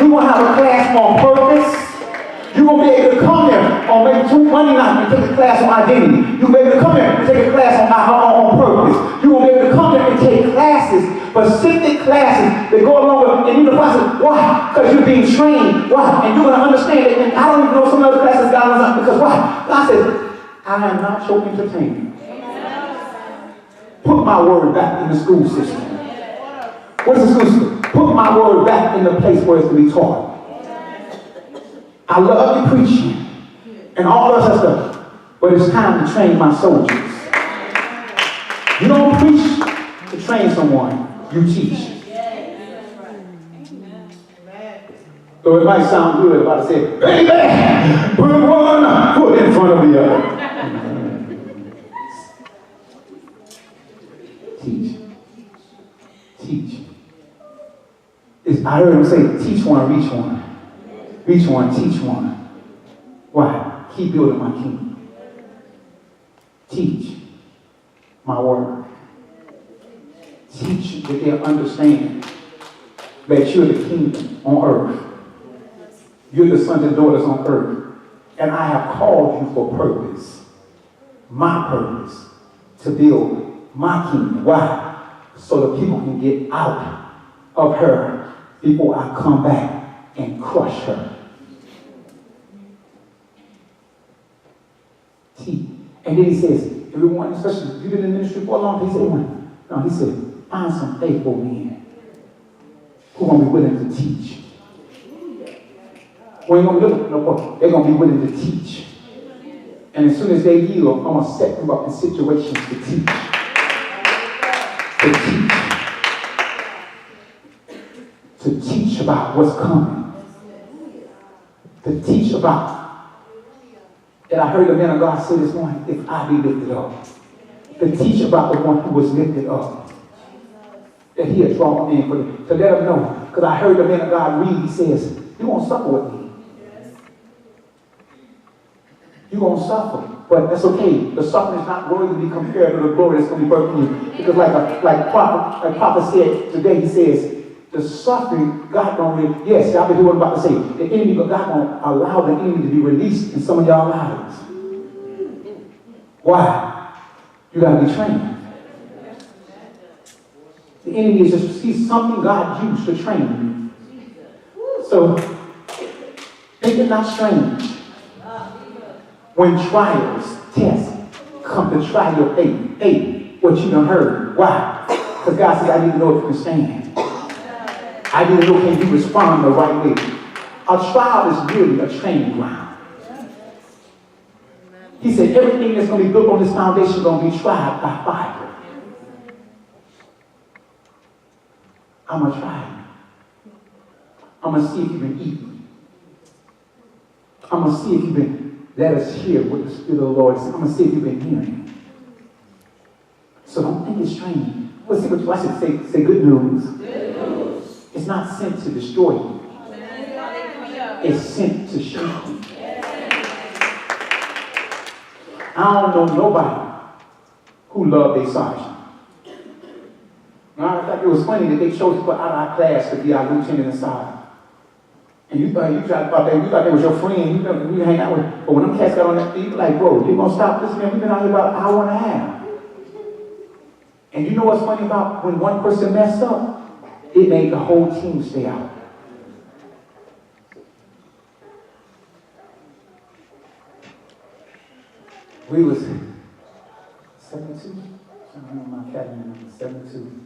S4: We're going to have a class on purpose. You're going to be able to come here on maybe Monday night and take a class on identity. You'll be able to come here and take a class on purpose. You're going to be able to come here and take classes, specific classes that go along with, and you know, why? Because you're being trained. Why? And you're going to understand it. And I don't even know some other classes God has done, because why? God says, I am not your entertainer. Put my word back in the school system. What's the solution? Put my word back in the place where it's to be taught. I love you preaching and all of that stuff, but it's time to train my soldiers. You don't preach to train someone, you teach. So it might sound good if I say, baby, put one foot in front of the other. Teach. Teach. I heard him say, teach one, reach one. Reach one, teach one. Why? Keep building my kingdom. Teach my word. Teach that they'll understand that you're the kingdom on earth. You're the sons and daughters on earth. And I have called you for purpose. My purpose. To build my kingdom. Why? So the people can get out of her before I come back and crush her. See? And then he says, everyone, especially if you've been in ministry for a long time, he said, find some faithful men who are going to be willing to teach. We ain't going to look no more. They're going to be willing to teach. And as soon as they yield, I'm going to set them up in situations to teach. To teach. To teach about what's coming. To teach about, that I heard the man of God say this morning, if I be lifted up. To teach about the one who was lifted up. That he had drawn in for them. To let them know. Because I heard the man of God read, he says, you won't suffer with me. You're going to suffer, but that's okay. The suffering is not worthy to be compared to the glory that's going to be birthed in you. Because like prophet said today, he says, the suffering, God don't really, yes, y'all been hearing what I'm about to say. The enemy, but God won't allow the enemy to be released in some of y'all lives. Why? You got to be trained. The enemy is just, he's something God used to train you. So, think it not strange. When trials, tests, come to try your faith. Hey, what you done heard. Why? Because God says, I need to know if you can stand. I need to know can you respond the right way. A trial is really a training ground. He said, everything that's going to be built on this foundation is going to be tried by fire. I'm going to try you. I'm going to see if you've been eating. I'm going to see if you've been. Let us hear what the Spirit of the Lord says. I'm going to see if you've been hearing. So don't think it's strange. Well, see what I should say good news. Good news. It's not sent to destroy you. It's sent to shape you. I don't know nobody who loved their sergeant. Matter of fact, it was funny that they chose to put out of our class to be our lieutenant and sergeant. And you thought that was your friend, you hang out with. But when them cats got on that feet, like, bro, you gonna stop this, man? We've been out here about an hour and a half. And you know what's funny about when one person messed up? It made the whole team stay out. We was 72. I don't know my academy number, 72.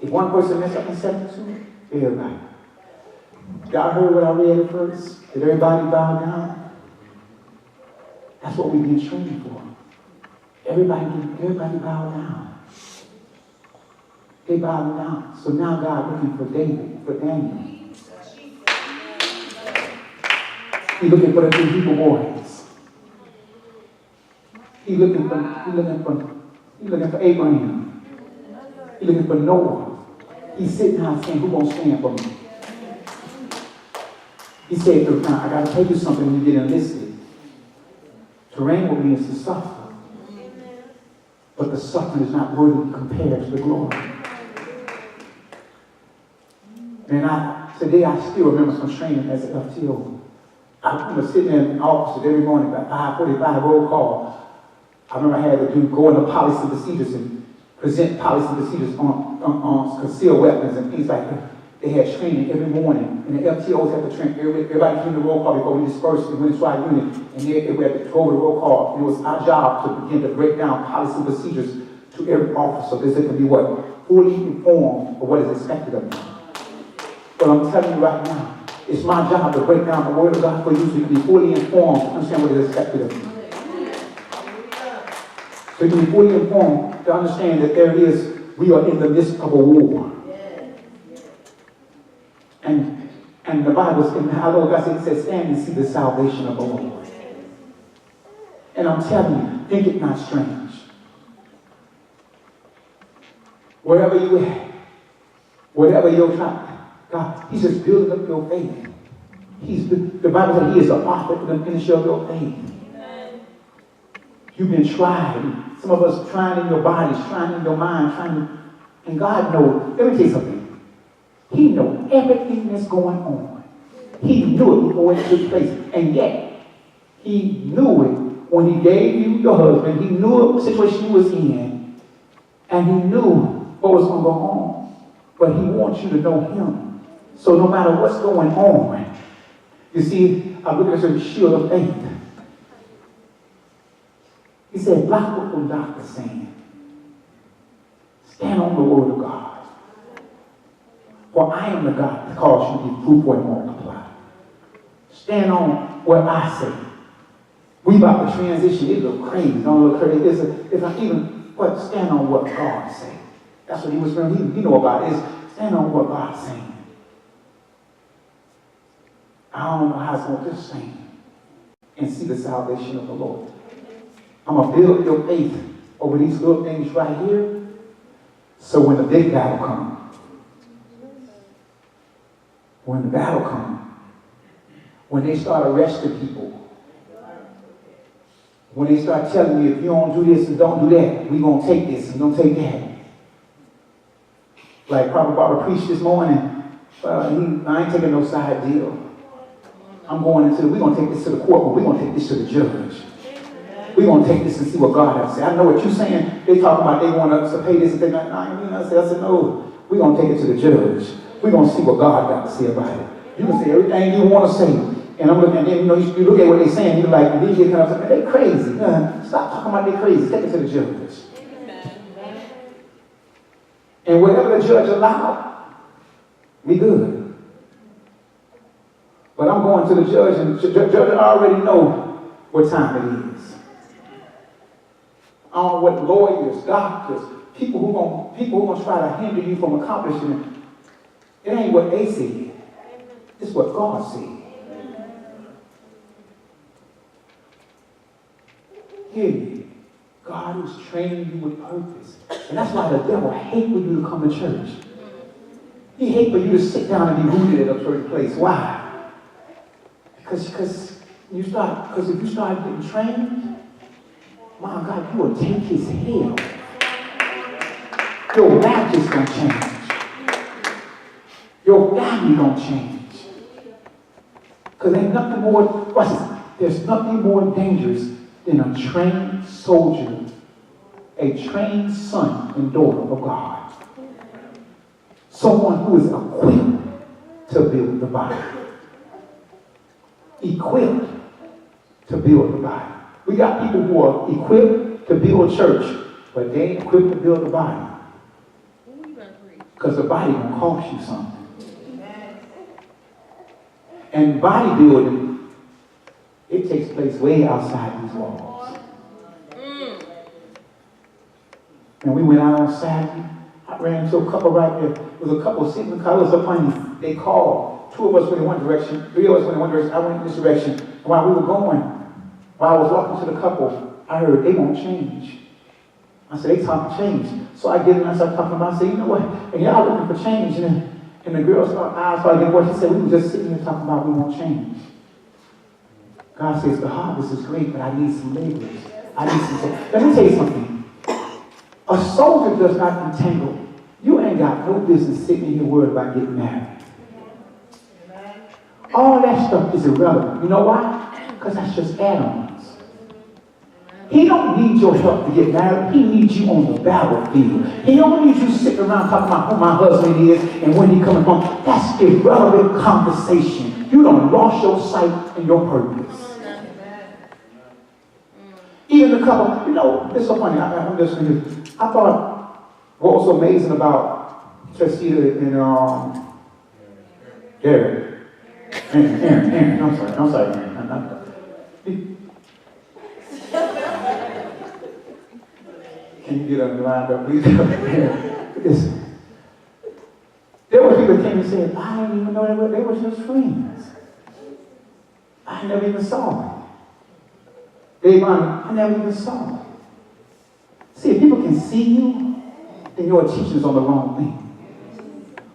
S4: If one person messed up in 72, everybody. Y'all heard what I read at first? Did everybody bow down? That's what we've been training for. Everybody bow down. They bowed down. So now God looking for David, for Daniel. He's looking for the two Hebrew boys. He's looking for Abraham. He's looking for Noah. He's sitting down saying, who gonna stand for me? He said, now I gotta tell you something when you get enlisted. To reign with me is to suffer. But the suffering is not worthy compared to the glory. And today I still remember some training as an FTO. I remember sitting in the office every morning at 5:45 roll call. I remember I had to go into policy procedures and present policy procedures on concealed weapons and things like that. They had training every morning, and the FTOs had to train. Everybody came to roll call before we dispersed and went into our unit, and we had to go over the roll call. And it was our job to begin to break down policy procedures to every officer. There could be 4 fully informed of what is expected of you. But I'm telling you right now, it's my job to break down the word of God for you so you can be fully informed to understand what is expected of you. So you can be fully informed to understand that we are in the midst of a war. And the Bible, in our Lord God says, stand and see the salvation of the Lord. And I'm telling you, think it not strange. Wherever you at, whatever you're trying, God, He's just building up your faith. The Bible says He is the author and the finisher of your faith. You've been trying. Some of us trying in your bodies, trying in your mind, and God knows. Let me tell you something. He knows everything that's going on. He knew it before it took place. And yet, He knew it when He gave you your husband. He knew the situation you was in. And He knew what was going to go on. But He wants you to know Him. So no matter what's going on, you see, I look at this shield of faith. He said, block what the doctor's saying. Stand on the word of God. For I am the God that calls you to be fruitful and multiply. Stand on what I say. We about to transition. It look crazy. Don't look crazy. It's not even, but stand on what God said. That's what He was saying. He know about it. It's stand on what God's saying. I don't know how it's going to just stand and see the salvation of the Lord. I'm going to build your faith over these little things right here. So when the big battle comes, when they start arresting people, when they start telling you, if you don't do this and don't do that, we're going to take this and don't take that. Like Prophet Barbara preached this morning, I ain't taking no side deal. we're going to take this to the court, but we're going to take this to the judge. We're going to take this and see what God has to say. I know what you're saying. They talk about they want us to pay this and they like, I said, no, we're going to take it to the judge. We're going to see what God got to say about it. You can say everything you want to say. And I'm looking at them, you look at what they're saying, you're like, and then you get kind of saying, they crazy. Stop talking about they crazy. Take it to the judge. And whatever the judge allowed, we good. But I'm going to the judge, and the judge already know what time it is. I don't know what lawyers, doctors, people who gonna try to hinder you from accomplishing it. It ain't what they said. It's what God said. Hear me. God is training you with purpose. And that's why the devil hates for you to come to church. He hates for you to sit down and be rooted at a certain place. Why? Because if you start getting trained, my God, you will take his head. Your life is going to change. Your family going to change. Because there's nothing more dangerous than a trained soldier, a trained son and daughter of God. Someone who is equipped to build the body. Equipped to build the body. We got people who are equipped to build a church, but they ain't equipped to build a body. Because the body will cost you something. And bodybuilding, it takes place way outside these walls. And we went out on Saturday. I ran into a couple right there. There was a couple sitting in the car. It was so funny. They called. 2 of us went in one direction. 3 of us went in one direction. I went in this direction. And while we were going, while I was walking to the couple, I heard they won't change. I said, they talking change. So I get in and I started talking about, I said, you know what? And y'all looking for change. And the girl's eyes started getting wet. She said, we were just sitting here talking about we won't change. God says, the harvest is great, but I need some laborers. I need some. Let me tell you something. A soldier does not entangle. You ain't got no business sitting here worried about getting married. All that stuff is irrelevant. You know why? Because that's just add-ons. He don't need your help to get married. He needs you on the battlefield. He don't need you sitting around talking about who my husband is and when he coming home. That's irrelevant conversation. You done lost your sight and your purpose. Even the couple, it's so funny. I'm just thinking. I thought What's so amazing about Tessita and Aaron, I'm sorry, Aaron. Can you get on the line up, please? Listen. There were people that came and said, I didn't even know they were just friends. I never even saw it. I never even saw it. See, if people can see you, then your attention's on the wrong thing.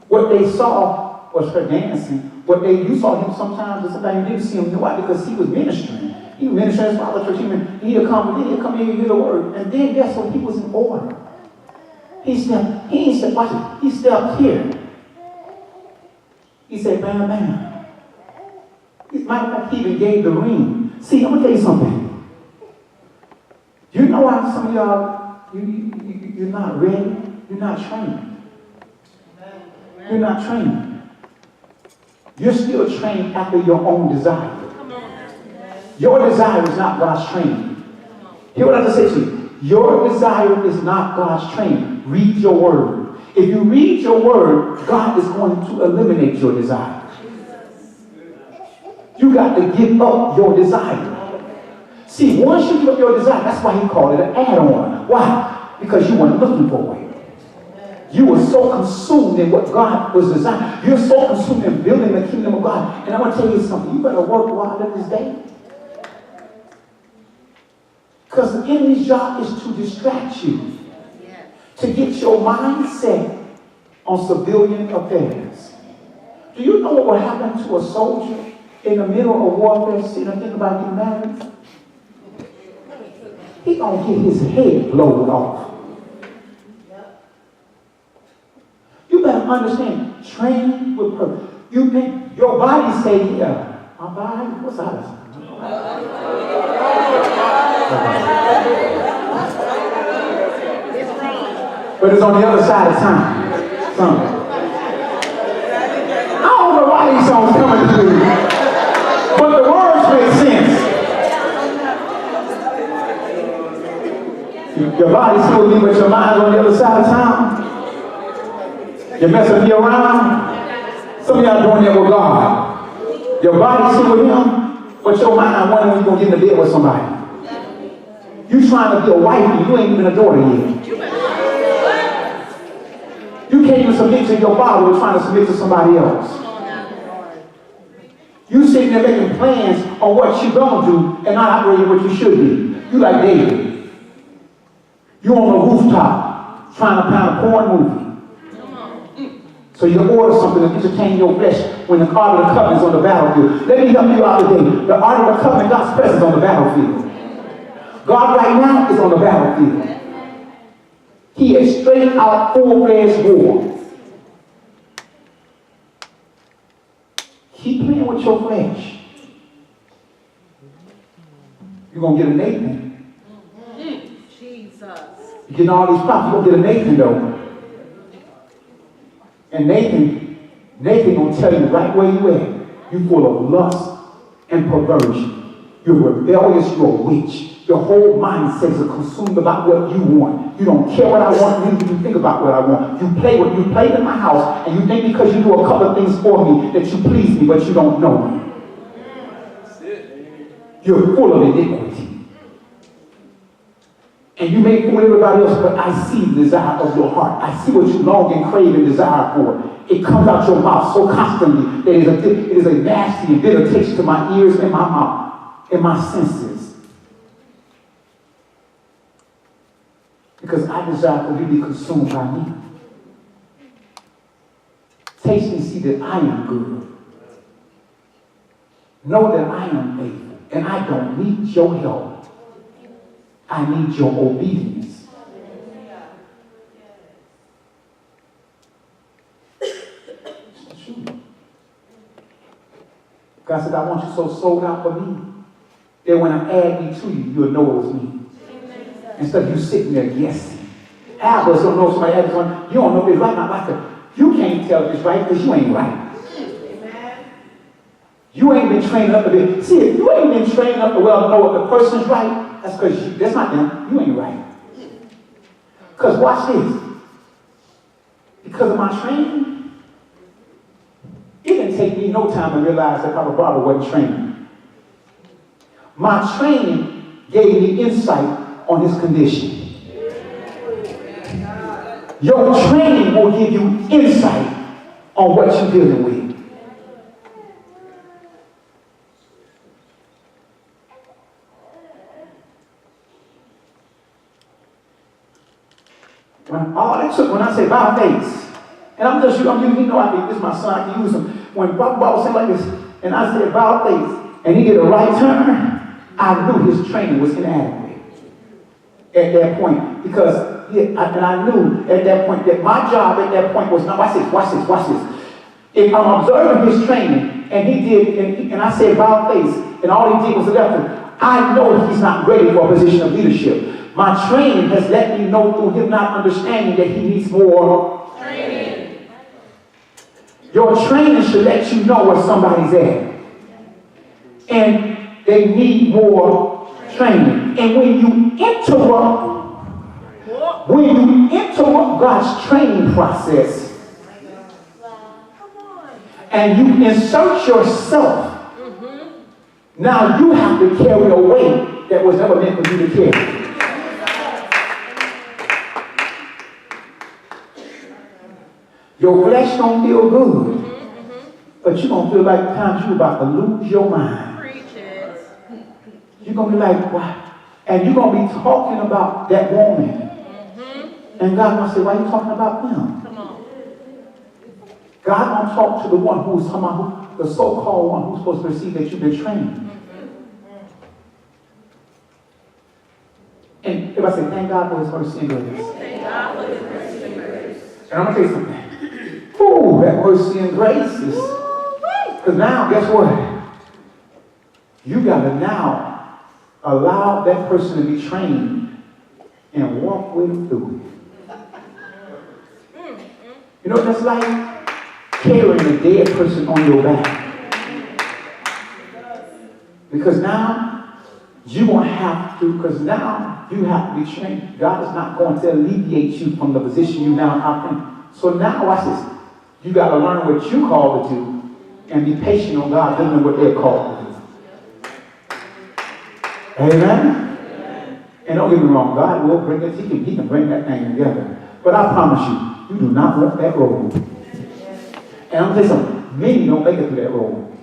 S4: What they saw was her dancing. You saw him sometimes, and sometimes you didn't see him. Why? Because he was ministering. He was ministering his father's church. He'd come here and hear the word. And then guess what? He was in order. He stepped here. He said, bam, bam. Matter of fact, he even gave the ring. See, I'm going to tell you something. You know why some of y'all, you're not ready? You're not trained. You're not trained. You're still trained after your own desire. Your desire is not God's training. Hear what I just said to you. Your desire is not God's training. Read your word. If you read your word, God is going to eliminate your desire. You got to give up your desire. See, once you give up your desire, that's why he called it an add-on. Why? Because you weren't looking for it. You were so consumed in what God was designed. You're so consumed in building the kingdom of God. And I want to tell you something. You better work while it is day. Because the enemy's job is to distract you. To get your mind set on civilian affairs. Do you know what will happen to a soldier in the middle of warfare sitting and thinking about getting married? He's going to get his head blown off. You better understand, training with purpose. You think your body say, yeah, my body, what's that? But it's on the other side of time. I don't know why these songs coming to me, but the words make sense. Your body's still me, but your mind's on the other side of time. You're messing me around. Some of y'all doing that with God. Your body's still with him, but your mind wondering when you're going to get in the bed with somebody. You trying to be a wife and you ain't even a daughter yet. You can't even submit to your father. You're trying to submit to somebody else. You sitting there making plans on what you're going to do and not operating what you should be. You like David. You on the rooftop trying to pound a porn movie. So you order something to entertain your flesh when the Ark of the Covenant is on the battlefield. Let me help you out today. The Ark of the Covenant, God's presence on the battlefield. God right now is on the battlefield. He is straight out full-fledged war. Keep playing with your flesh. You're going to get a Nathan.
S3: Jesus.
S4: You're getting all these prophets. You're going to get a Nathan, though. And Nathan going to tell you right where you at. You're full of lust and perversion. You're rebellious. You're a witch. Your whole mindset is consumed about what you want. You don't care what I want, you think about what I want. You play in my house, and you think because you do a couple of things for me that you please me, but you don't know me. You're full of iniquity. And you may fool everybody else, but I see the desire of your heart. I see what you long and crave and desire for. It comes out your mouth so constantly that it is a nasty and bitter taste to my ears and my mouth and my senses. Because I desire for you to be consumed by me. Taste and see that I am good. Know that I am faithful. And I don't need your help. I need your obedience. It's true. God said, I want you so sold out for me that when I add me to you, you'll know it was me. Instead of you sitting there guessing. Albers don't know if somebody else one. You don't know if it's right or not right. You can't tell if it's right because you ain't right. You ain't been trained up to be. See, if you ain't been trained up to well know if the person's right, that's because that's not them. You ain't right. Because watch this. because of my training, it didn't take me no time to realize that Papa Barber wasn't trained. My training gave me insight on his condition. Your training will give you insight on what you're dealing with. All it took when I say by faith, and I'm using, this is my son, I can use him. When Papa Bob said like this, and I said by faith, and he did a right turn, I knew his training was inadequate at that point. Because I knew at that point that my job at that point was not, watch this. If I'm observing his training, and he did, and I said by faith, and all he did was left him, I know he's not ready for a position of leadership. My training has let me know through him not understanding that he needs more training. Your training should let you know where somebody's at. And they need more training. And when you interrupt God's training process, and you insert yourself, now you have to carry a weight that was never meant for you to carry. Your flesh don't feel good, but you're going to feel like times you're about to lose your mind. You're going to be like, what? And you're going to be talking about that woman. And God going to say, why are you talking about him?
S3: Come on.
S4: God going to talk to the one who's talking about, the so-called one who's supposed to perceive that you've been trained. And if I say, thank God for his mercy and grace.
S3: Thank God for his mercy and grace.
S4: And I'm going to tell you something. Ooh, that mercy and grace is, because now, guess what? You got to now allow that person to be trained and walk with him through it. You know what that's like? Carrying a dead person on your back. Because now, you won't have to, because now you have to be trained. God is not going to alleviate you from the position you now are in. So now, watch this. You got to learn what you called to do and be patient on God doing what they're called to do. Amen? And don't get me wrong, God will bring it. He can bring that thing together. But I promise you, you do not want that road. And I'm going to tell you something. Many don't make it through that road.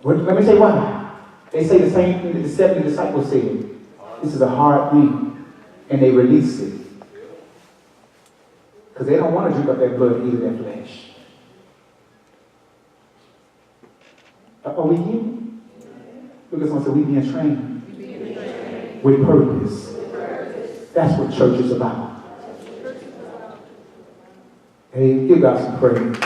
S4: Let me tell you why. They say the same thing that the 70 disciples said. This is a hard thing. And they release it. Because they don't want to drink up their blood and eat their flesh. Are we here? Look at someone say, we being trained with purpose. That's what church is about. Hey, give God some praise.